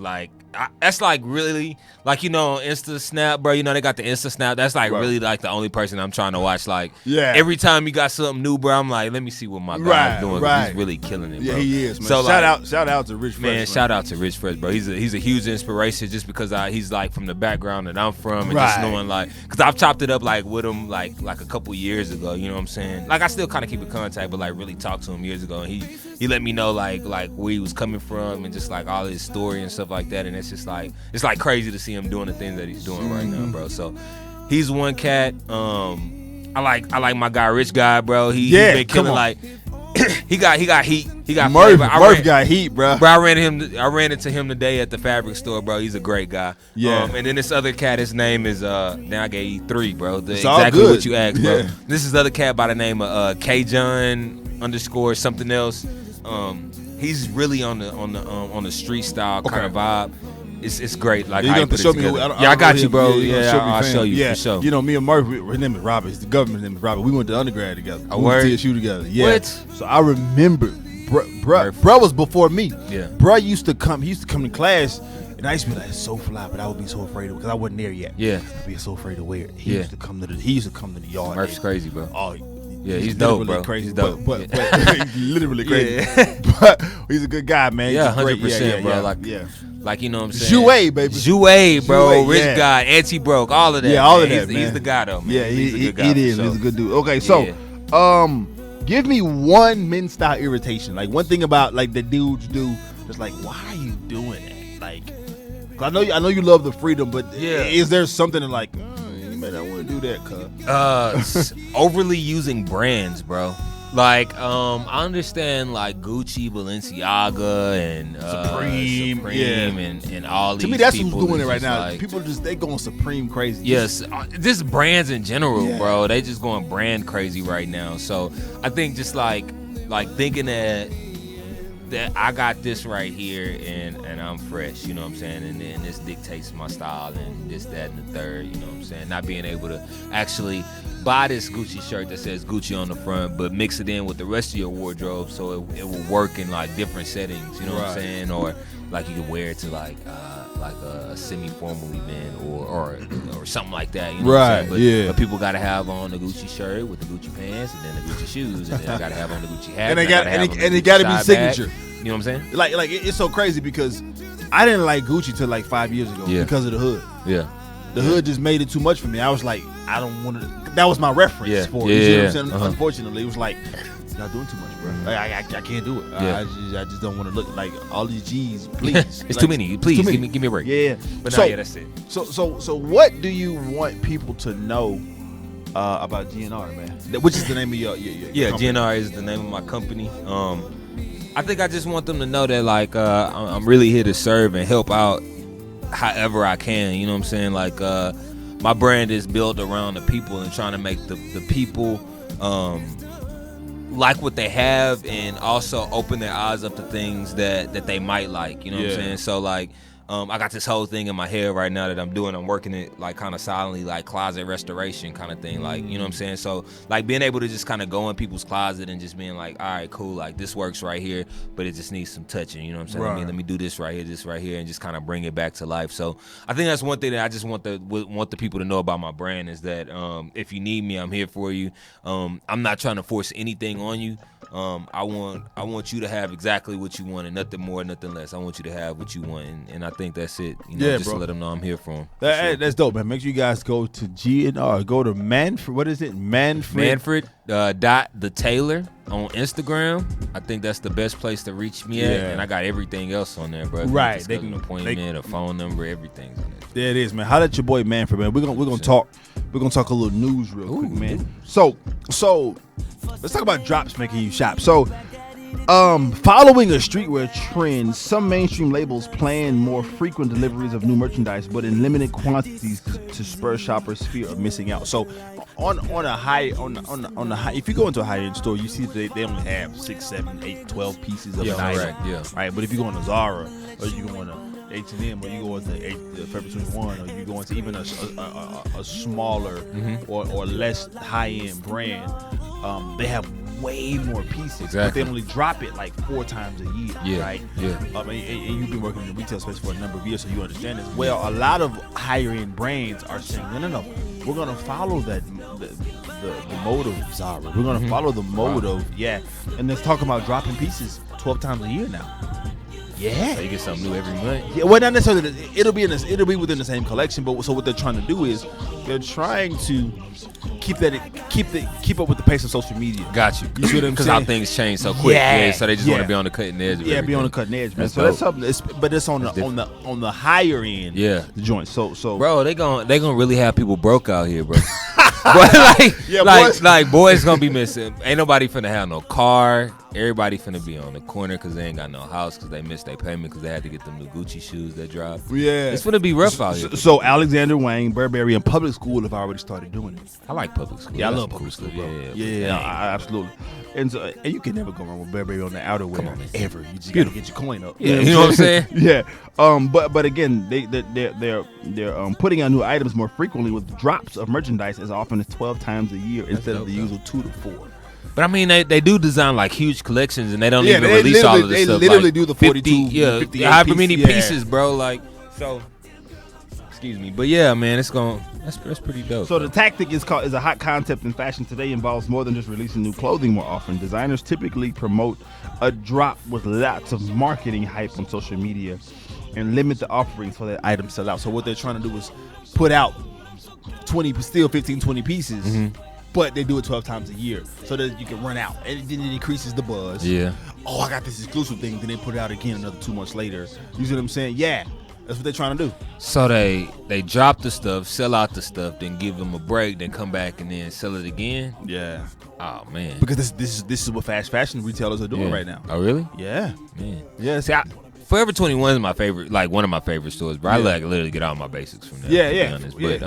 that's like really like, on Insta Snap, bro. They got the Insta Snap. That's like really like the only person I'm trying to watch. Like every time you got something new, bro, I'm like, let me see what my guy's doing. Right. He's really killing it, bro. Yeah, he is, man. So shout out to Rich Fresh. Man, shout out to Rich Fresh, bro. He's a huge inspiration just because he's like from the background that I'm from, and just knowing like, cause I've chopped it up like with him like a couple years ago. You know what I'm saying? Like I still kind of keep in contact, but like really talked to him years ago, and he let me know like where he was coming from and just like all his story and stuff like that. And it's just like like crazy to see him doing the things that he's doing right now, bro. So he's one cat. I like my guy Rich Guy, bro. He's been killing like he got heat. He got Murph got heat, bro. Bro, I ran into him today at the fabric store, bro. He's a great guy. Yeah. And then this other cat, his name is now I gave you 3, bro. Exactly what you asked, bro. This is the other cat by the name of K-John _ something else. He's really on the street style kind of vibe. It's great. Like, how you put it together. I got you, bro. I'll show you for sure. Me and Murph, his name is Robert. It's the government's name is Robert. We went to undergrad together. We went to TSU together. Yeah. What? So I remember, bro was before me. Yeah. Bro used to come to class, and I used to be like, so fly, but I would be so afraid of, because I wasn't there yet. Yeah. I'd be so afraid to wear it. He used to come to the yard. Murph's crazy, bro. Oh, yeah, he's dope, bro. Crazy, he's dope. But he's literally crazy. Yeah. But he's a good guy, man. Yeah, 100%, bro. Like, you know what I'm saying? Jouet, baby. Jouet, bro. Rich guy, anti-broke, all of that. Yeah, all of that, man. He's the guy, though, man. Yeah, he's a good guy. He's a good dude. Okay, so, give me one men's style irritation. Like, one thing about, like, the dudes do. It's like, why are you doing that? Like, I know you love the freedom, but is there something that, like, you may not want to do that, cuz? Overly using brands, bro. Like, I understand like Gucci, Balenciaga, and Supreme, and all these. To me, that's people who's doing it is right just now. like- People they going Supreme crazy. Yes, just brands in general, Yeah. bro. They just going brand crazy right now. So I think just like thinking that I got this right here and I'm fresh, you know what I'm saying? And then this dictates my style and this, that, and the third, you know what I'm saying? Not being able to actually buy this Gucci shirt that says Gucci on the front, but mix it in with the rest of your wardrobe so it will work in like different settings, you know what I'm saying? Or like you could wear it to like a semi-formal event or something like that, you know what I'm saying? But people gotta have on the Gucci shirt with the Gucci pants and then the Gucci shoes and then I gotta have on the Gucci hat and it and gotta be signature. You know what I'm saying? Like it's so crazy because I didn't like Gucci till like 5 years ago because of the hood. Yeah. The hood just made it too much for me. I was like, I don't want to. That was my reference for it. You see what I'm saying? Unfortunately, it was like, y'all doing too much, bro. Like, I can't do it. I just don't want to look like all these G's. Please, it's like, too many. Please too many. give me a break. Yeah, but so, that's it. So what do you want people to know about GNR, man? Which is the name of your company? GNR is the name of my company. I think I just want them to know that like I'm really here to serve and help out however I can. You know what I'm saying? Like my brand is built around the people and trying to make the people like what they have and also open their eyes up to things that they might like. You know what I'm saying? So like I got this whole thing in my head right now that I'm doing. I'm working it like kind of silently, like closet restoration kind of thing. Like, you know what I'm saying? So like being able to just kind of go in people's closet and just being like, all right, cool. Like this works right here, but it just needs some touching. You know what I'm saying? Right. Let me do this right here, and just kind of bring it back to life. So I think that's one thing that I just want the people to know about my brand is that if you need me, I'm here for you. I'm not trying to force anything on you. I want you to have exactly what you want and nothing more, nothing less. I want you to have what you want, and I think that's it. You know, just bro. to let them know I'm here for them. That's dope, man. Make sure you guys go to GNR. Go to Manfred. What is it? Manfred. Dot the Taylor on Instagram. I think that's the best place to reach me at, and I got everything else on there, bro. Right. They can appointment, a phone number, everything's on there. There it is, man. Holla at your boy Manfred, man. We're gonna talk. We're gonna talk a little news real quick, man. So let's talk about drops making you shop. So following a streetwear trend, some mainstream labels plan more frequent deliveries of new merchandise, but in limited quantities to spur shoppers' fear of missing out. So on the high, if you go into a high-end store, you see that they only have 6, 7, 8, 12 pieces of an item. Right. But if you go into Zara or you go into H&M, or you go into Forever 21, or you go into even a smaller or less high-end brand, they have way more pieces. Exactly. But they only drop it like 4 times a year, right? Yeah. And you've been working in the retail space for a number of years, so you understand this. Well, a lot of higher-end brands are saying, no, we're going to follow that the mode of Zara. We're going to follow the mode of, and let's talk about dropping pieces 12 times a year now. Yeah, so you get something new every month. Yeah, well, not necessarily. It'll be within the same collection. But so what they're trying to do is they're trying to keep up with the pace of social media. Got you. You see what I'm Because saying? how things change so quick. Yeah. So they just want to be on the cutting edge. Of be on the cutting edge, man. That's so dope. that's something. But it's on the higher end. Yeah. The joint. So bro, they gonna really have people broke out here, bro. Boys gonna be missing. Ain't nobody finna have no car. Everybody finna be on the corner because they ain't got no house because they missed their payment because they had to get them new Gucci shoes that dropped. Yeah, it's finna be rough out here. So Alexander Wang, Burberry, and public school have already started doing it. I like public school. Yeah, I love public school, bro. Yeah, absolutely. And you can never go wrong with Burberry on the outerwear. Come on, man. Ever. You just gotta get your coin up. Yeah, you know what I'm saying? Yeah. But again, they're putting out new items more frequently with drops of merchandise as often as 12 times a year instead of the usual 2 to 4. But I mean, they do design like huge collections, and they don't even release all of this stuff. They literally like do the 42, 50, however many pieces, bro. Like, so, excuse me, but yeah, man, that's pretty dope. So the tactic is a hot concept in fashion today. Involves more than just releasing new clothing more often. Designers typically promote a drop with lots of marketing hype on social media and limit the offerings for that item sell out. So what they're trying to do is put out 15, 20 pieces. But they do it 12 times a year so that you can run out. And then it increases the buzz. Yeah. Oh, I got this exclusive thing. Then they put it out again another 2 months later. You see what I'm saying? Yeah. That's what they're trying to do. So they drop the stuff, sell out the stuff, then give them a break, then come back and then sell it again. Yeah. Oh man. Because this is what fast fashion retailers are doing right now. Oh really? Yeah. Man. Yeah. See, Forever 21 is my favorite, like one of my favorite stores, bro. I like literally get all my basics from there. Yeah. To be honest. But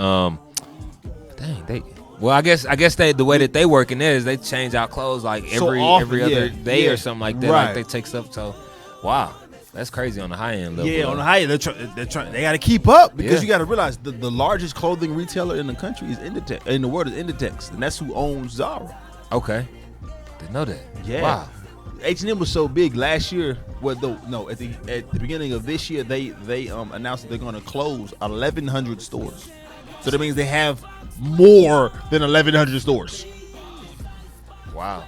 dang, well, I guess the way that they work in there is they change out clothes like every other day or something like that. Right. Like they take stuff. So, wow, that's crazy on the high end level. Yeah, on the high end, they're trying. They got to keep up because you got to realize the largest clothing retailer in the country is in the world is Inditex, and that's who owns Zara. Okay, didn't know that. Yeah. Wow. H&M was so big last year. At the beginning of this year, they announced that they're going to close 1,100 stores. So that means they have more than 1,100 stores. Wow.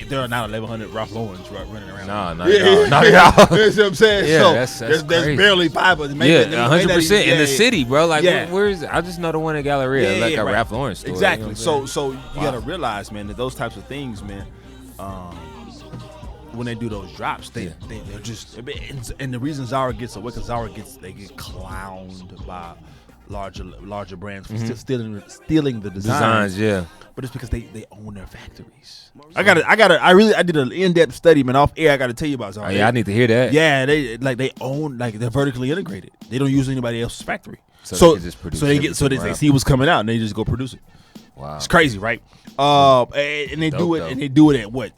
There are not 1,100 Ralph Laurens running around. No, not at all. Not at all. You know what I'm saying? Yeah, so that's there's barely 500. Yeah, 100% in the city, bro. Like, where is it? I just know the one in Galleria, like a right. Ralph Lauren store. Exactly. You know so you got to realize, man, that those types of things, man, when they do those drops, they're just, and the reason Zara gets away, because they get clowned by larger brands for stealing the designs. Yeah. But it's because they own their factories. I did an in-depth study, man, off air. I got to tell you about Zara. Oh, yeah, I need to hear that. Yeah, they own, they're vertically integrated. They don't use anybody else's factory. So they can just produce they see what's coming out and they just go produce it. Wow. It's crazy, right? And they do it at what?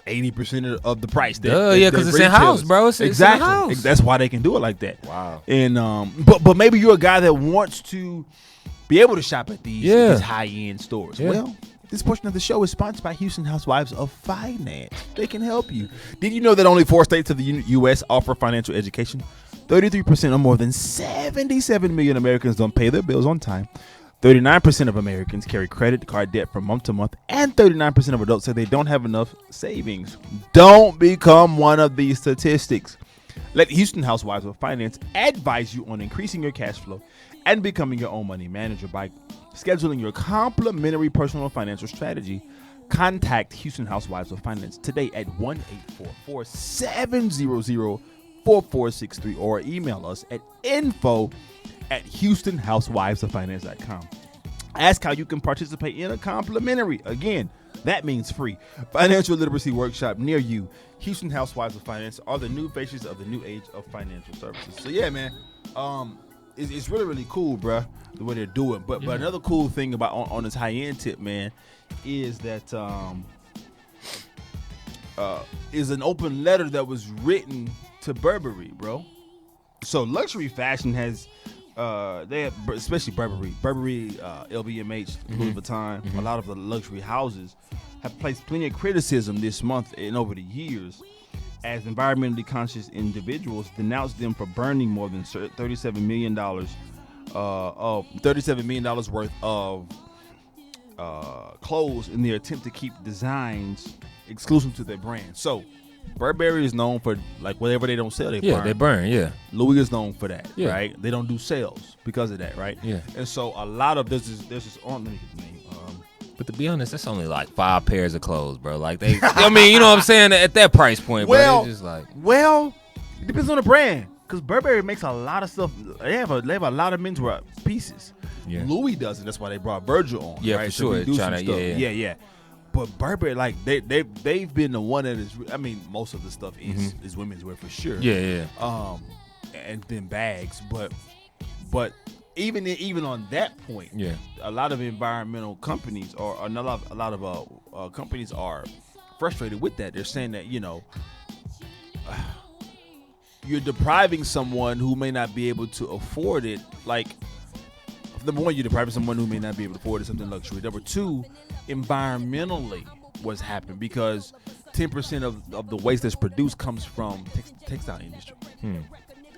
80% of the price. Because it's in house, bro. It's exactly. in house. That's why they can do it like that. Wow. And but maybe you're a guy that wants to be able to shop at these high end stores. Yeah. Well, this portion of the show is sponsored by Houston Housewives of Finance. They can help you. Did you know that only 4 states of the U.S. offer financial education? 33% or more than 77 million Americans don't pay their bills on time. 39% of Americans carry credit card debt from month to month, and 39% of adults say they don't have enough savings. Don't become one of these statistics. Let Houston Housewives of Finance advise you on increasing your cash flow and becoming your own money manager by scheduling your complimentary personal financial strategy. Contact Houston Housewives of Finance today at 1-844-700-4463 or email us at info@HoustonHousewivesOfFinance.com. Ask how you can participate in a complimentary, again, that means free, financial literacy workshop near you. Houston Housewives of Finance are the new faces of the new age of financial services. So yeah, man, it's really, really cool, bruh, the way they're doing. But another cool thing about on this high end tip, man, is that is an open letter that was written to Burberry, bro. So luxury fashion has they have, especially Burberry, LVMH, Louis Vuitton, a lot of the luxury houses have placed plenty of criticism this month and over the years as environmentally conscious individuals denounced them for burning more than $37 million worth of clothes in their attempt to keep designs exclusive to their brand. So Burberry is known for, like, whatever they don't sell, they burn. Yeah, they burn, yeah. Louis is known for that, Yeah. right? They don't do sales because of that, right? Yeah. And so a lot of this let me get the name. But to be honest, that's only like 5 pairs of clothes, bro. Like they, I mean, you know what I'm saying? At that price point, bro, it's just like. Well, it depends on the brand, because Burberry makes a lot of stuff. They have a lot of menswear pieces. Yeah. Louis doesn't. That's why they brought Virgil on. Yeah, right? for sure. To do some stuff. Yeah. But Burberry, like they've been the one that is. I mean, most of the stuff is women's wear for sure. Yeah. And then bags, but even on that point, Yeah. a lot of environmental companies or a lot of companies are frustrated with that. They're saying that, you know, you're depriving someone who may not be able to afford it. Like, number one, you're depriving someone who may not be able to afford it, something luxury. Number two, environmentally, what's happened, because 10% of the waste that's produced comes from textile industry.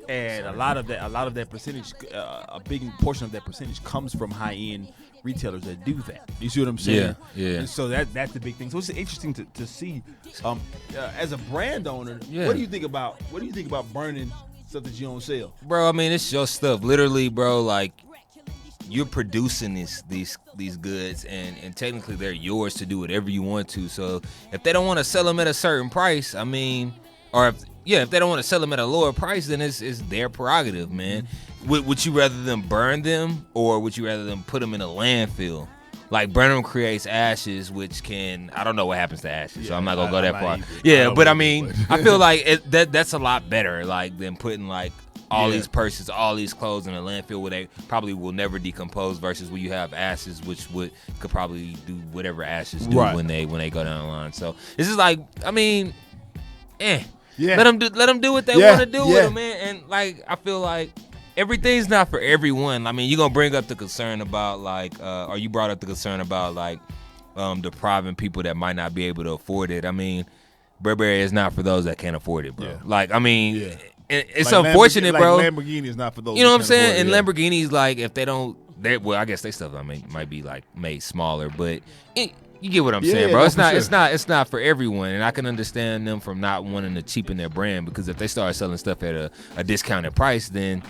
And a lot of that percentage, a big portion of that percentage comes from high-end retailers that do that. You see what I'm saying? Yeah. And so that's the big thing. So it's interesting to see. As a brand owner, what do you think about burning stuff that you don't sell? Bro, I mean, it's your stuff. Literally, bro, like, you're producing these goods, and technically they're yours to do whatever you want to. So if they don't want to sell them at a certain price, I mean, or if they don't want to sell them at a lower price, then it's their prerogative, man. Would you rather them burn them, or would you rather them put them in a landfill? Like, burn them creates ashes, which I don't know what happens to ashes, so I'm not gonna go that far. Yeah, but I mean, I feel like that's a lot better, like, than putting like all these purses, all these clothes in a landfill where they probably will never decompose, versus where you have ashes, which could probably do whatever ashes do when they go down the line. So this is like, I mean, let them do what they want to do with them, man. And like, I feel like everything's not for everyone. I mean, you're gonna bring up the concern about like, or you brought up the concern about like, depriving people that might not be able to afford it. I mean, Burberry is not for those that can't afford it, bro. Yeah. Like, I mean, it's like unfortunate, bro. Like Lamborghini is not for those. You know what I'm saying? And Lamborghinis, like, if they don't, well, I guess they stuff might be like made smaller, but you get what I'm saying, bro. It's not for everyone, and I can understand them from not wanting to cheapen their brand, because if they start selling stuff at a discounted price, then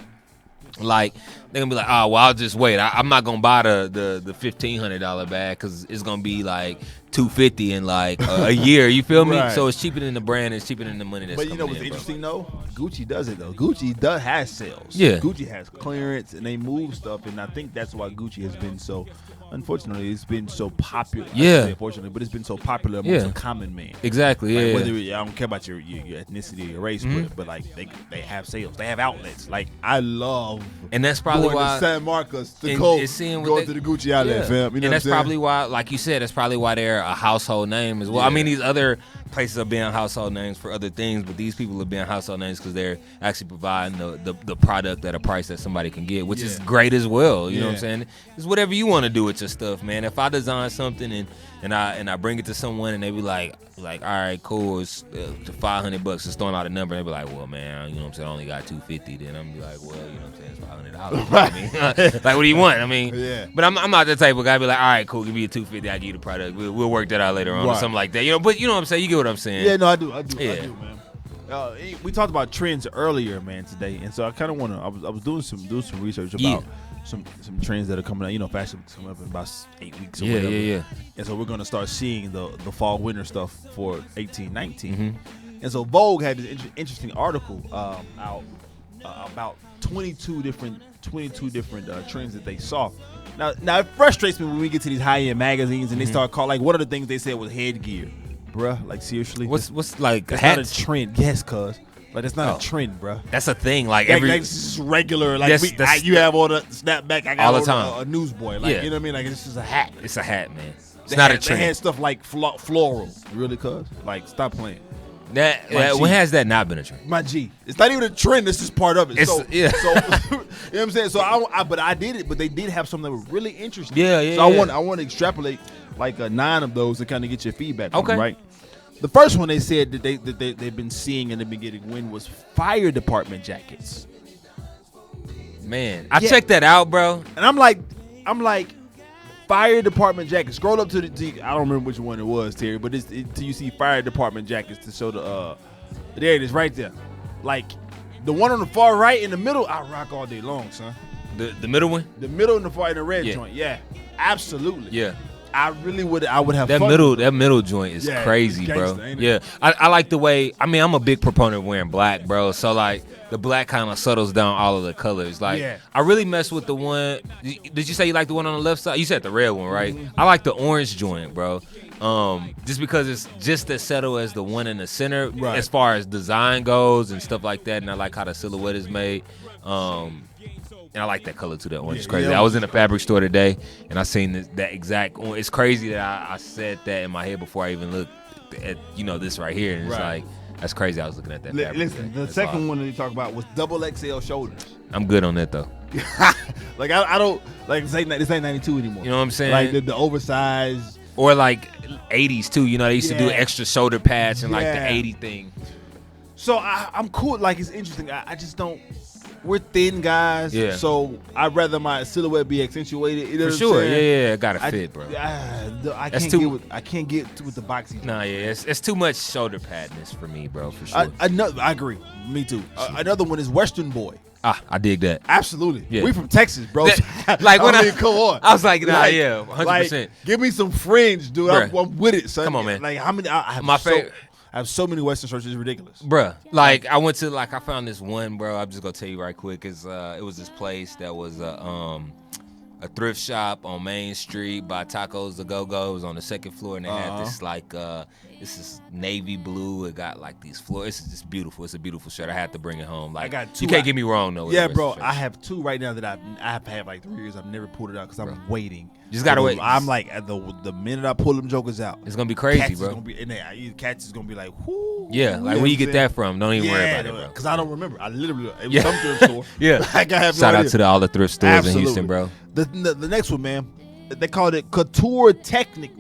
like they're gonna be like, oh, well, I'll just wait. I'm not gonna buy the $1,500 bag because it's gonna be like $250 in like a year. You feel me? Right. So it's cheaper than the brand. It's cheaper than the money that's But you know what's interesting though? Gucci does it though. Gucci has sales. Yeah. Gucci has clearance and they move stuff, and I think that's why Gucci has been so. Unfortunately, it's been so popular. Yeah. Unfortunately, but it's been so popular amongst the common man. Exactly. Like, yeah. Whether I don't care about your ethnicity or your race, but like they have sales, they have outlets. Like I love, and that's probably going why to San Marcos to go to the Gucci outlet, fam. You know and what that's I'm probably why, like you said, that's probably why they're a household name as well. I mean, these other places are being household names for other things, but these people are being household names because they're actually providing the product at a price that somebody can get, which is great as well. You know what I'm saying? It's whatever you want to do with your stuff, man. If I design something and I bring it to someone and they be like, all right, cool, it's $500, just throwing out a number, and they be like, well, man, you know what I'm saying, I only got $250. Then I'm be like, well, you know what I'm saying, it's $500. Right. I mean, like, what do you want? I mean, but I'm not the type of guy to be like, all right, cool, give me a $250, I give you the product. We'll work that out later on or something like that. You know, but you know what I'm saying? You get what I'm saying? Yeah, no, I do, man. We talked about trends earlier, man, today, and so I kind of want to. I was doing some research about some trends that are coming out. You know, fashion coming up in about 8 weeks or whatever. Yeah. And so we're gonna start seeing the fall winter stuff for 18-19. And so Vogue had this interesting article out about 22 different trends that they saw. Now it frustrates me when we get to these high end magazines and they start calling, like, one of the things they said was headgear. Bruh, like, seriously, what's like that's hats? not a trend. Yes, cuz, like, that's not a trend, bruh. That's a thing. Like, like it's just regular. Like, you have all the snapback. I got all the time. A newsboy. Like, you know what I mean? Like, it's just a hat. It's a hat, man. It's not a trend. They had stuff like floral. Really, cuz? Like, stop playing. When has that not been a trend? My G, it's not even a trend. It's just part of it. So you know what I'm saying. So but I did it. But they did have something that was really interesting. So I want to extrapolate like 9 of those to kind of get your feedback. Okay. Right. The first one they said that they've been seeing and they've been getting wind was fire department jackets. Man, I checked that out, bro. And I'm like, fire department jackets. Scroll up to I don't remember which one it was, Terry, but till you see fire department jackets to show there it is right there. Like the one on the far right in the middle, I rock all day long, son. The middle one? The middle and the far in the red joint. Yeah, absolutely. Yeah. I would have that middle joint is crazy, gangsta, bro. Yeah, I like the way. I mean, I'm a big proponent of wearing black, bro. So like the black kind of settles down all of the colors. Like I really mess with the one. Did you say you like the one on the left side? You said the red one, right? I like the orange joint, bro. Just because it's just as subtle as the one in the center, as far as design goes and stuff like that. And I like how the silhouette is made. And I like that color too. That orange is crazy. I was in a fabric store today, and I seen that exact. It's crazy that I said that in my head before I even looked at this right here, and it's like that's crazy. I was looking at that. Listen, the second one that you talk about was double XL shoulders. I'm good on that though. Like I don't like this ain't 92 anymore. You know what I'm saying? Like the oversized or like 80s too. You know they used to do extra shoulder pads and like the 80 thing. So I'm cool. Like it's interesting. I just don't. We're thin guys, so I'd rather my silhouette be accentuated. You know For sure, it gotta fit, bro. I can't get with the boxy. Nah, it's too much shoulder padness for me, bro. For sure. I agree. Me too. Another one is Western Boy. I dig that. Absolutely. Yeah. We from Texas, bro. Like when come on. I was like, 100%. Like, give me some fringe, dude. I'm with it, son. Come on, man. Like how many? I have my favorite. I have so many Western shirts, it's ridiculous. Bruh, like I went to I found this one, bro. I'm just gonna tell you right quick. It was this place that was a thrift shop on Main Street by Tacos to Go Go. It was on the second floor, and they had this this is navy blue. It got like these floors. It's just beautiful. It's a beautiful shirt. I had to bring it home. Like, I got 2. You can't get me wrong though. Yeah, bro. I have 2 right now that I have had like 3 years. I've never pulled it out because I'm waiting. You just gotta wait. I'm like at the minute I pull them jokers out, it's gonna be crazy, Cats bro. Is gonna be, Cats is gonna be like, whoo. Yeah, like where you get that from? Don't even worry about it, bro. Because I don't remember. I literally it was some thrift store. Yeah. Like, I have Shout no out idea. to all the thrift stores Absolutely. in Houston, bro. The next one, man, they called it couture technic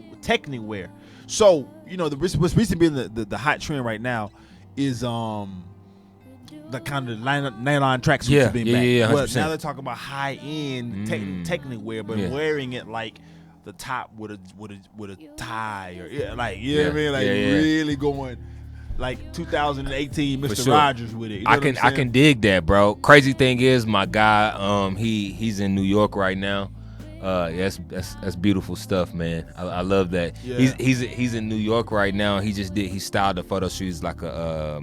wear. So what's recently been the hot trend right now is the kind of nylon tracksuits being back. Yeah, 100%. Well, now they're talking about high end technic wear, but wearing it like the top with a tie or know what I mean, like really going like 2018 Mr. sure. Rogers with it. You know I can dig that, bro. Crazy thing is, my guy, he's in New York right now. That's beautiful stuff, man. I love that. Yeah. He's in New York right now. He styled the photo shoots like a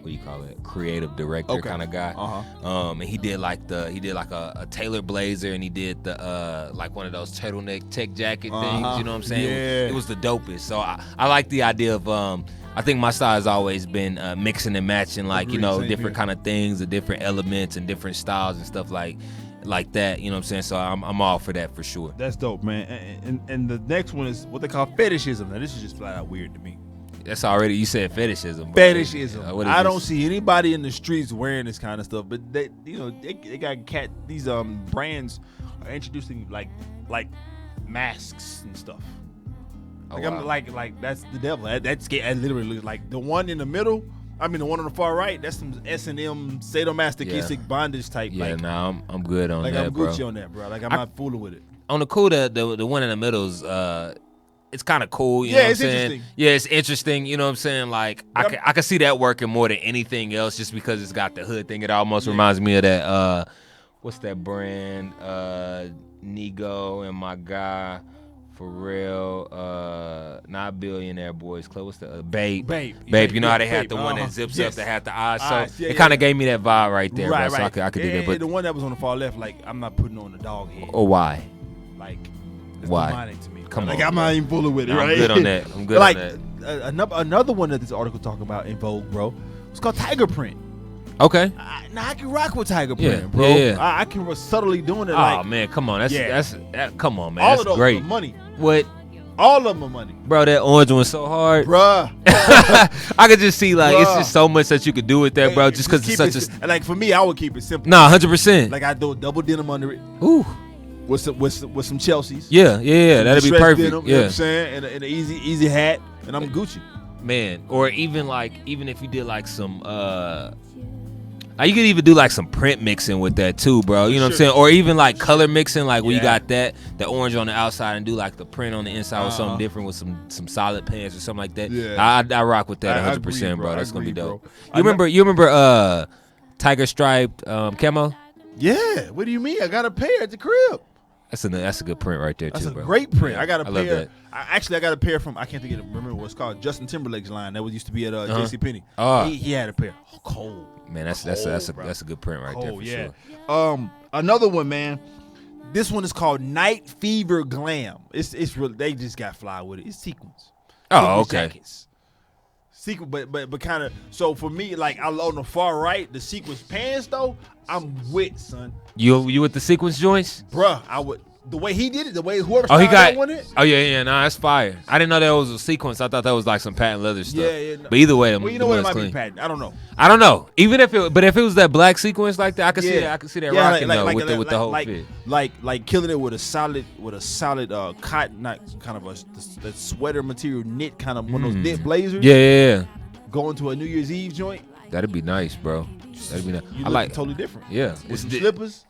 what do you call it? Creative director kind of guy. And he did like a tailored blazer, and he did the like one of those turtleneck tech jacket things. You know what I'm saying? Yeah. It was the dopest. So I like the idea of I think my style has always been mixing and matching, like different kind of things, the different elements and different styles and stuff like that. You know what I'm saying? So I'm all for that for sure. That's dope, man. And the next one is what they call fetishism. Now this is just flat out weird to me. That's already, you said fetishism. Fetishism. I don't this? see anybody in the streets wearing this kind of stuff, but they got these brands are introducing like masks and stuff. Like wow. I'm like that's the devil. That's literally looks like the one in the middle. I mean the one on the far right. That's some S&M sadomasochistic bondage type. Yeah, like, nah, I'm good on like that, I'm bro. Gucci on that, bro. Like I'm not fooling with it. On the cool, the one in the middle's it's kind of cool. You know what I'm saying? Interesting. Yeah, it's interesting. You know what I'm saying? Like I can see that working more than anything else, just because it's got the hood thing. It almost reminds me of that. What's that brand? Nego and my guy. For real, not Billionaire Boys Club. What's the Babe? You know how they had the one that zips up that had the eyes. So it kind of gave me that vibe right there, bro. So I could do that. But the one that was on the far left, like I'm not putting on the dog head. Or why? Like it's why? demonic to me. Come on, like I'm not even fooling with it. Right? I'm good on that. I'm good like, on that. Another one that this article talking about in Vogue, bro. It's called Tiger Print. Okay. I can rock with Tiger Print, bro. Yeah. I can subtly doing it. Oh man, come on. Come on, man. All That's of those great. are money. What? All of them are money, Bro, that orange one's so hard. bruh. I could just see like it's Bruh. just so much that you could do with that, bro. Just because it's such a like for me, I would keep it simple. Nah, 100%. Like I do a double denim under it Ooh. with some Chelseas. Yeah. That'd be Distressed perfect. denim, you know what Yeah, I'm saying, and an easy hat, and I'm Gucci. man. Or even if you did like some you could even do like some print mixing with that too, bro. You know what I'm saying? Or even like color mixing, like where you got the orange on the outside and do like the print on the inside with something different with some solid pants or something like that. Yeah. I rock with that I 100%, agree, bro. I That's gonna be agree, dope. bro. You remember tiger striped camo? Yeah. What do you mean? I got a pair at the crib. That's a good print right there That's too, a bro. great print. I got a I love pair. that. I got a pair from I can't remember what it's called. Justin Timberlake's line that was used to be at JCPenney. Oh. He had a pair. Cold. Man, that's a good print right there for sure. Another one, man. This one is called Night Fever Glam. It's really, they just got fly with it. It's sequins. Oh, Sequins okay. Jackets. Sequin, but kind of. So for me, like on the far right, the sequins pants though, I'm with, son. You with the sequence joints? Bruh, I would. The way he did it, the way whoever Oh, he styled got. that one in. Oh yeah, nah, that's fire. I didn't know that was a sequence. I thought that was like some patent leather stuff. Yeah. No. But either way, Well, you know what? It one's might clean. be patent. I don't know. I don't know. Even if it was that black sequence like that, I could see that. I could see that rocking though with the whole fit. Like killing it with a solid cotton, not kind of that sweater material knit, kind of one of those knit blazers. Yeah. Going to a New Year's Eve joint. That'd be nice, bro. That'd be nice. You I like totally different. Yeah. With some slippers.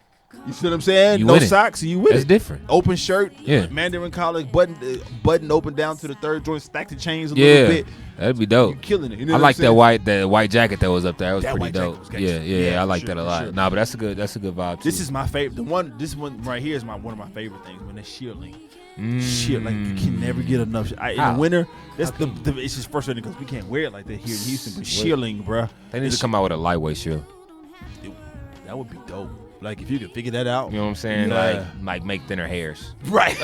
You see what I'm saying? You No winning. socks, you with That's it. different. Open shirt, Yeah. Mandarin collar, button open down to the third joint, stack the chains a little bit. That'd be dope. You killing it. You know I what like I'm saying? that white jacket that was up there. That was That pretty white jacket dope. was gangsta. Yeah, Yeah, I for like sure, that a for lot. sure. Nah, but that's a good vibe too. This is my favorite. This one right here is one of my favorite things. When it's shearling. Shit, like you can never get enough. In How? the winter, that's it's just frustrating because we can't wear it like that here in Houston. But shearling, bruh, They need to come out with a lightweight shoe. that would be dope. Like if you could figure that out, You know what I'm saying? Yeah. Like make thinner hairs right?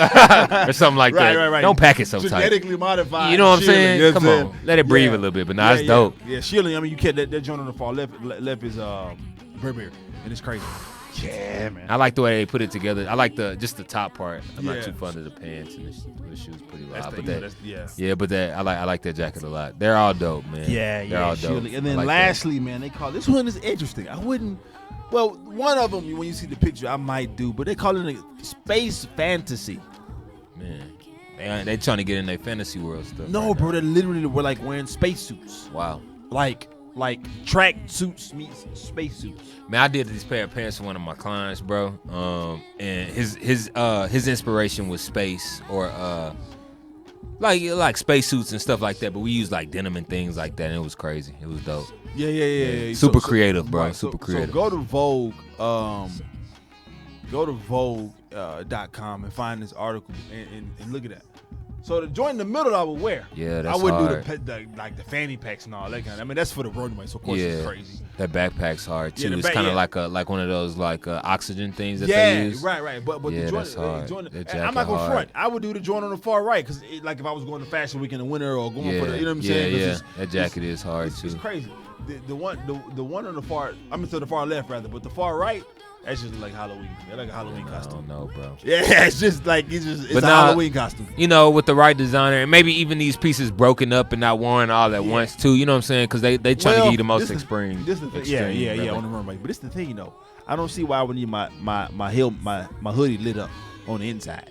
or something like that. Right. Don't pack it so tight. Genetically modified. You know what I'm shearling, saying? you know what Come I'm on, saying? let it breathe Yeah. a little bit. But nah, it's dope. Yeah, shearling. I mean, you can't. That joint on the far left is Burberry, and it's crazy. Yeah, man. I like the way they put it together. I like just the top part. I'm Yeah. not too fond of the pants and the shoes pretty That's loud. the- But you know, that, that's- yeah, but that I like that jacket a lot. They're all dope, man. They're all dope. shearling. And then I like lastly, man, they call this one is interesting. I wouldn't. Well, one of them when you see the picture, I might do, but they call it a space fantasy. that, man. They trying to get in their fantasy world stuff. No, right bro, now. they literally were like wearing spacesuits, Wow. like track suits meets spacesuits. Man, I did this pair of pants for one of my clients, bro. And his inspiration was space or like spacesuits and stuff like that. But we used like denim and things like that, and it was crazy. It was dope. Yeah. Super creative, bro. right, Super creative. So go to Vogue, Vogue.com and find this article and look at that. So the joint in the middle I would wear. Yeah, that's I wouldn't hard. do the fanny packs and all that kind of. I mean, that's for the road so of course Yeah. it's crazy. That backpack's hard too. Yeah, the It's back- kind of yeah. like one of those oxygen things that Yeah, they use. right. But Yeah, the joint, that's hard. the joint That and I'm jacket not gonna hard. front. I would do the joint on the far right because like if I was going to Fashion Week in the winter or going for the, you know what I'm saying? 'Cause Yeah. it's- That jacket is hard it's too. crazy. The one on the far, to the far left rather, but the far right, that's just like Halloween. They're like a Halloween I costume. don't know, bro. Yeah, it's just like it's But a nah, Halloween costume. You know, with the right designer, and maybe even these pieces broken up and not worn all at once too. You know what I'm saying? Because they trying to give you the most extreme. This the thing. Yeah, really. on the runway. But this the thing, I don't see why I would need my hoodie lit up on the inside.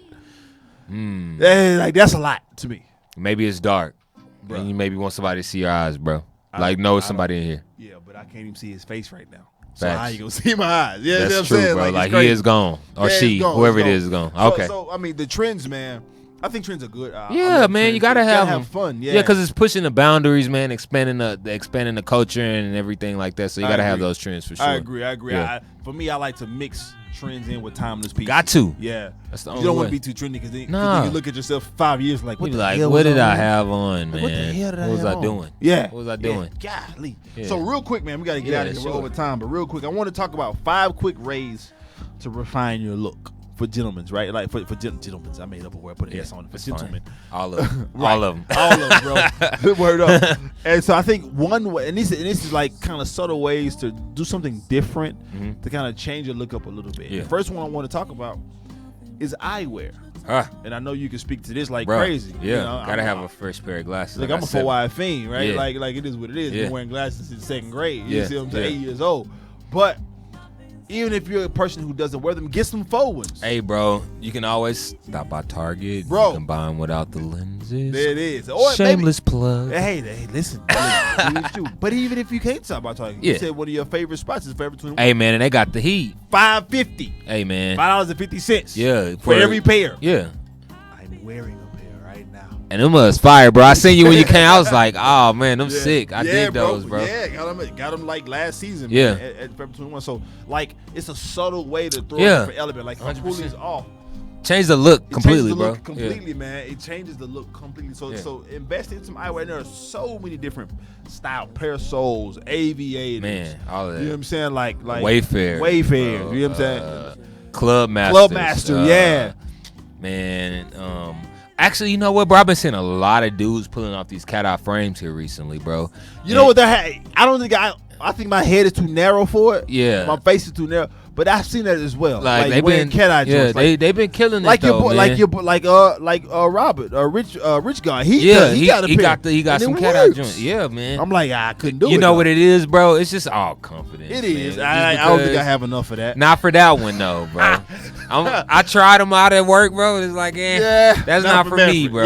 Like that's a lot to me. Maybe it's dark, Bruh. and you maybe want somebody to see your eyes, bro. I Like, don't- know I it's somebody in here. Yeah, but I can't even see his face right now. So Facts. how you gonna see my eyes? Yeah, you know what I'm That's true, saying? bro. it's Like he crazy. is gone, or Yeah, she, it's gone, whoever it's it is gone. So- Okay. So I mean, the trends, man. I think trends are good. I Yeah, love man, trends. you gotta have them. fun. Yeah, Yeah, because it's pushing the boundaries, man, expanding the culture and everything like that. So you I gotta have agree. those trends for sure. I agree. Yeah. For me, I like to mix trends in with timeless pieces. Got to. Yeah. That's the You only don't want way. to be too trendy because then, Nah. you look at yourself 5 years like, what You the like, hell what was did I on? have on, Like, man? what the hell did I What was have I on? doing? Yeah. What was I doing? Golly. Yeah. So real quick, man, we got to get Yeah, out of here. sure. We're over time, but real quick, I want to talk about 5 quick ways to refine your look for gentlemen's, right? Like for gentlemen's. I made up a word, put an S on it for That's fine. gentlemen. All of them. Right. All of them. All of them, bro. Word up. And so I think one way, and this is like kind of subtle ways to do something different to kind of change your look up a little bit. Yeah. The first one I want to talk about is eyewear. Ah, And I know you can speak to this like bro. crazy. Yeah, You know, gotta have a fresh pair of glasses. Like I I'm a said. 4-wide fiend, right? Yeah. Like it is what it is. Yeah. Been wearing glasses since 2nd grade. You Yeah, see what I'm saying? yeah. 8 years old. But even if you're a person who doesn't wear them, get some faux ones. Hey, bro, you can always stop by Target. Bro. You can buy them without the lenses. There it is. Or Shameless plug. Hey, listen. Do what you do. But even if you can't stop by Target, you Yeah. said one of your favorite spots is Forever 21. Hey, man, and they got the heat. $5.50. Hey, man. $5.50. Yeah. For every pair. Yeah. I'm wearing a pair right now. And them was fire, bro. I seen you when you came. I was like, oh, man, them sick. I dig those, bro. Yeah, got them like last season. Yeah. Man, at Forever 21. So like, it's a subtle way to throw Yeah. a different element. Like, 100%. pulling off. Change the look It completely, changes the bro. look completely, man. It changes the look completely. So, Yeah. so invest in some eyewear. And there are so many different style parasols, aviators. Man, all of that. You know what I'm saying? Like Wayfair. Wayfair. bro. You know what I'm saying? Club Master. Club Master, yeah. Man, actually, you know what, bro? I've been seeing a lot of dudes pulling off these cat-eye frames here recently, bro. You know what? I don't think I think my head is too narrow for it. Yeah. My face is too narrow. But I've seen that as well. Like they've wearing been, cat-eye yeah, joints. Like, they've been killing it like your though, boy, man. Robert, rich guy. He got a he pair. got And some it cat eye works. joints. Yeah, man. I'm like, I couldn't do it. You know though. what it is, bro? It's just all confidence. It is. man. I Just don't think I because- have enough of that. Not for that one though, bro. I tried them out at work, bro. It's like, that's not for me, bro.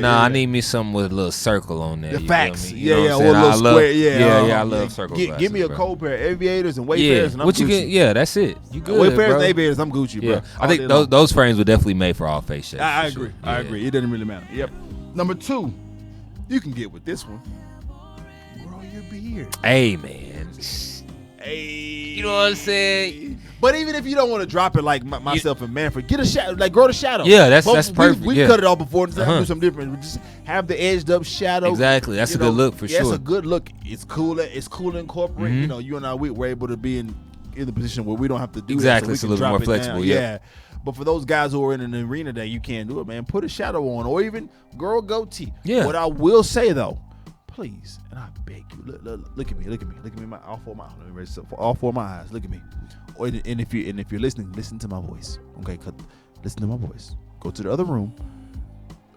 I need me something with a little circle on there. The you facts, feel me? You know or a little square, I love circle glasses. Give me a cold pair of aviators and Wayfarers, and I'm what Gucci. you get? Yeah, that's it. You good, Wayfarers bro. and aviators, I'm Gucci, bro. I think those frames were definitely made for all face shapes. I agree. I agree. It doesn't really matter. Yep. Number 2, you can get with this one. Grow your beard. Hey, man. Hey. You know what I'm saying? But even if you don't want to drop it like myself and Manfred, get a shadow, like grow the shadow. Yeah, that's perfect. We cut it off before and do something different. We just have the edged up shadow. Exactly, that's a good look for sure. That's a good look. It's cool. It's cool to incorporate. You know, you and I we're able to be in the position where we don't have to do exactly. that. So it's a little more flexible. Yeah. But for those guys who are in an arena that you can't do it, man, put a shadow on or even grow a goatee. Yeah. What I will say though, please, and I beg you, look at me, all four of my eyes. Look at me. And if you're listening, listen to my voice. Okay, listen to my voice. Go to the other room,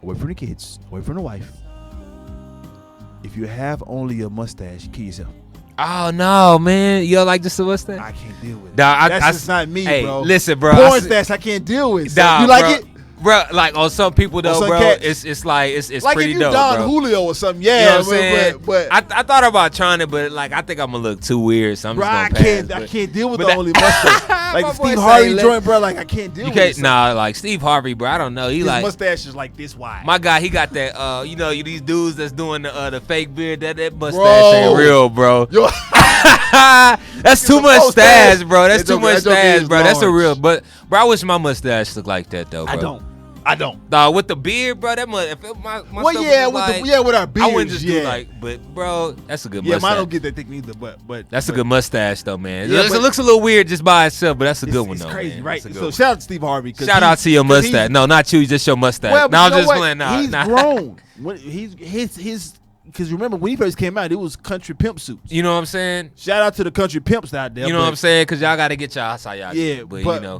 away from the kids, away from the wife. If you have only a mustache, kill yourself. Oh no, man! You don't like just a mustache? I can't deal with it. That's just not me, hey, bro. Listen, bro. Porn stash, I can't deal with. So you like it? Bro, like on some people though, some bro, cats. it's like it's like pretty if you dope, Don bro. Julio or something, You know yeah. what I'm saying? But I thought about trying it, but like I think I'm gonna look too weird, so I'm just gonna pass. I can't deal with the only mustache. Like My the boy Steve say, Harvey joint, bro. Like I can't deal You with it. can't, nah, like Steve Harvey, bro. I don't know. He His like mustache is like this wide. my guy. He got that. You know, these dudes that's doing the fake beard. That mustache Bro. ain't real, bro. Yo, That's too much stash, bro. That's too much stash, bro. That's a large. real. But bro, I wish my mustache looked like that though, bro. I don't. Nah, with the beard, bro. That must. If it, my Well, stuff yeah, was with like, with our beards. I wouldn't just yeah. do like. But bro, that's a good Yeah, mustache. mine don't get that thick neither. But That's a good mustache though, man. Yeah, it but- looks a little weird just by itself, but that's a good one It's though. crazy, man. right? That's a good So one. shout out to Steve Harvey. Shout out to your mustache. No, not you, just your mustache. Well, no, I'm you know just what? playing. Nah, He's nah. grown. When his because remember when he first came out, it was country pimp suits. You know what I'm saying? Shout out to the country pimps out there. You know what I'm saying? Because y'all got to get y'all. That's how y'all Yeah, get it. But but you know.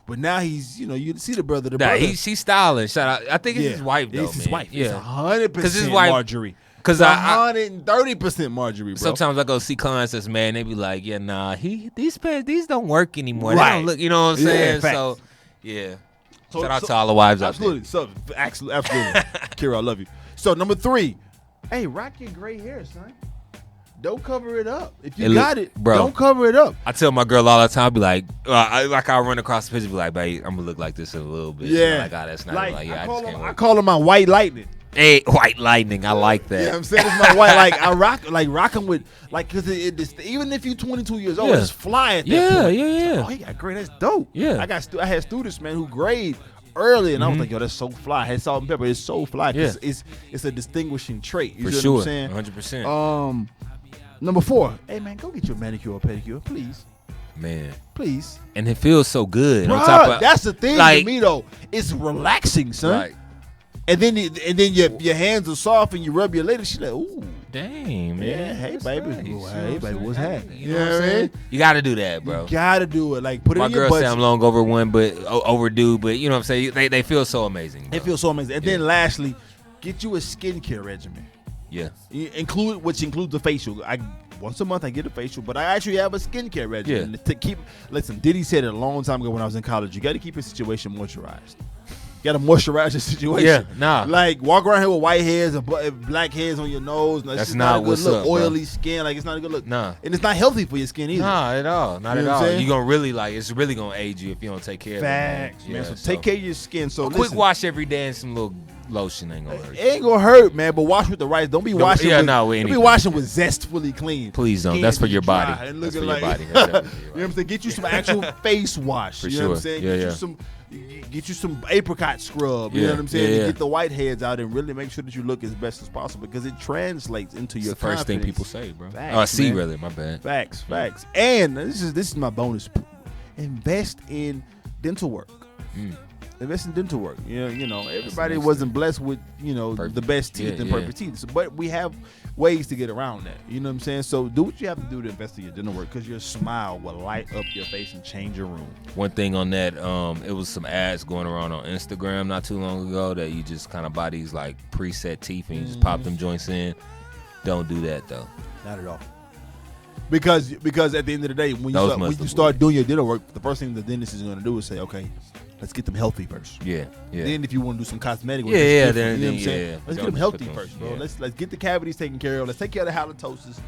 but now he's you see the brother. Nah, she's styling. Shout out. I think it's his wife though, It's his man. wife. Yeah. It's 100% his wife- Marjorie. Because It's I 130% Marjorie, bro. sometimes I go see clients that's man, they be like, yeah, nah, these pants, these don't work anymore. They Right. don't look, you know what I'm Yeah, saying? facts. So yeah. So- Shout out to all the wives absolutely. out So absolutely, Kira, I love you. So number 3, hey, rock your gray hair, son. Don't cover it up. If you got it, bro. don't cover it up. there. I tell my girl all the time, I be like, I'll run across the picture, be like, babe, I'm gonna look like this in a little bit. Yeah, Like, oh, that's not like, yeah, I I call just him. can't I work. call him my white lightning. Hey, white lightning, I like that. You know what I'm saying? It's my white. Like I rock him with because even if you're 22 years old, Yeah. it's fly at that Yeah, point. yeah. Oh, he got gray. That's dope. Yeah. I had students, man, who grade early, and I was like, yo, that's so fly. I had salt and pepper. It's so fly. 'Cause it's a distinguishing trait. You For see sure, what I'm saying? 100%. Number 4. Hey man, go get your manicure or pedicure, please. Man. Please. And it feels so good. On Bruh, top of, that's the thing like, to me though. It's relaxing, son. Like, And then your hands are soft and you rub your lady. She's like, ooh. dang, man. Yeah, hey That's baby. nice. Ooh, hey baby, what's happening? You know what I'm saying? You got to do that, bro. You gotta do it. Like put it My in your girl say butt. I'm long overdue, but you know what I'm saying? They feel so amazing. Bro. It feels so amazing. And then lastly, get you a skincare regimen. Yeah. Which includes the facial. Once a month I get a facial, but I actually have a skincare regimen to keep. Listen, Diddy said it a long time ago when I was in college. You got to keep your situation moisturized. You got to moisturize your situation. Yeah, nah. Like walk around here with white hairs and black hairs on your nose. That's just not a good what's look. up, bro. Oily skin, like it's not a good look. Nah. And it's not healthy for your skin either. Nah, at all. Not You at know what I'm all. saying? You're going to really, like, it's really going to aid you if you don't take care of it. Facts, man. Yeah, So take care of your skin. So a quick listen, wash every day and some little lotion ain't going to hurt it you. ain't gonna hurt, man. But wash with the rice. Don't be washing. yeah, with, no, with don't be anything. washing with Zestfully Clean. Please don't. Skin That's for just your body. dry and That's looking for your like- body. That's definitely You know what I'm saying? Get you some actual face wash. For you know what I'm sure. saying? Yeah, get yeah. you some. Get you some apricot scrub. You know Yeah, what I'm saying? yeah, And yeah. get the white heads out and really make sure that you look as best as possible because it translates into It's your the first thing confidence. people say, bro. Facts, See, man. rather. My bad. Facts. And this is my bonus. Invest in dental work. Invest in dental work. You know, everybody next wasn't blessed with, Perfect. the best teeth Yeah, and yeah. perfect teeth. So, but we have ways to get around that. You know what I'm saying? So do what you have to do to invest in your dental work because your smile will light up your face and change your room. One thing on that, it was some ads going around on Instagram not too long ago that you just kind of buy these like preset teeth and you just pop them joints in. Don't do that though. Not at all. Because at the end of the day, when you start doing your dental work, the first thing the dentist is going to do is say, okay, let's get them healthy first. Yeah. Then if you want to do some cosmetic work, then, you know what I'm saying? yeah. Let's get them healthy first, bro. Yeah. Let's get the cavities taken care of. Let's take care of the halitosis.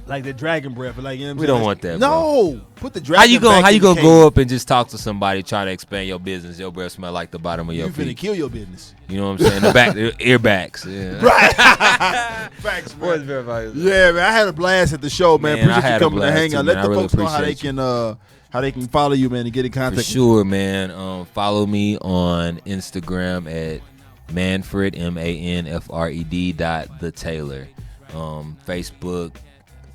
Like the dragon breath. Like, you know what I'm We saying? don't want that, No. Put the dragon How you back gonna in the go cave. up and just talk to somebody trying to expand your business? Your breath smell like the bottom of your You finna feet. kill your business. You know what I'm saying? The back, the earbacks. Yeah. Right. Facts, man. Yeah, man. I had a blast at the show, man. Man, I Appreciate you had a coming to blast hang too, out. man. Let I the really folks know how they can follow you, man, and get in For contact. sure, man. Follow me on Instagram at Manfred MANFRED .the Taylor. Facebook,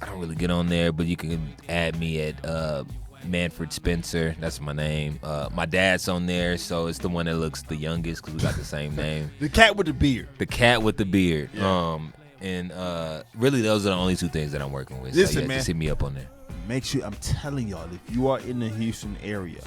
I don't really get on there, but you can add me at Manfred Spencer. That's my name. My dad's on there, so it's the one that looks the youngest because we got the same name. The cat with the beard. The cat with the beard. Yeah. And really, those are the only two things that I'm working with. Listen, so yeah, man. just hit me up on there. Make sure, I'm telling y'all, if you are in the Houston area,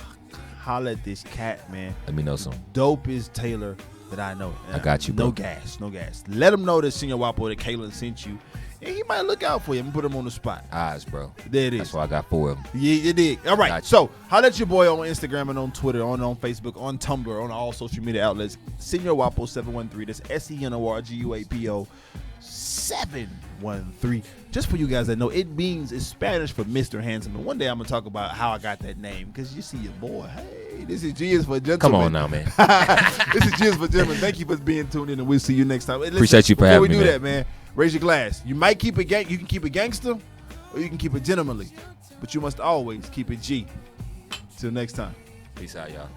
holla at this cat, man. Let me know some. Dopest Taylor that I know. I got you, bro. No gas. Let him know that Senior Wapo, that Kaylin sent you. And he might look out for you and put him on the spot. Eyes, bro. There it is. That's why I got 4 of them. Yeah, you did. All right. Gotcha. So, holla at your boy on Instagram and on Twitter, on Facebook, on Tumblr, on all social media outlets. Senior Wapo 713. That's SENORGUAPO 713. Just for you guys that know, it means it's Spanish for Mr. Handsome. And one day I'm gonna talk about how I got that name because you see your boy. Hey, this is G is for Gentlemen. Come on now, man. This is G is for Gentlemen. Thank you for being tuned in, and we'll see you next time. Hey, listen, Appreciate you for before having we me, do man. that, man, raise your glass. You might keep it you can keep it gangster, or you can keep it gentlemanly, but you must always keep it G. Till next time. Peace out, y'all.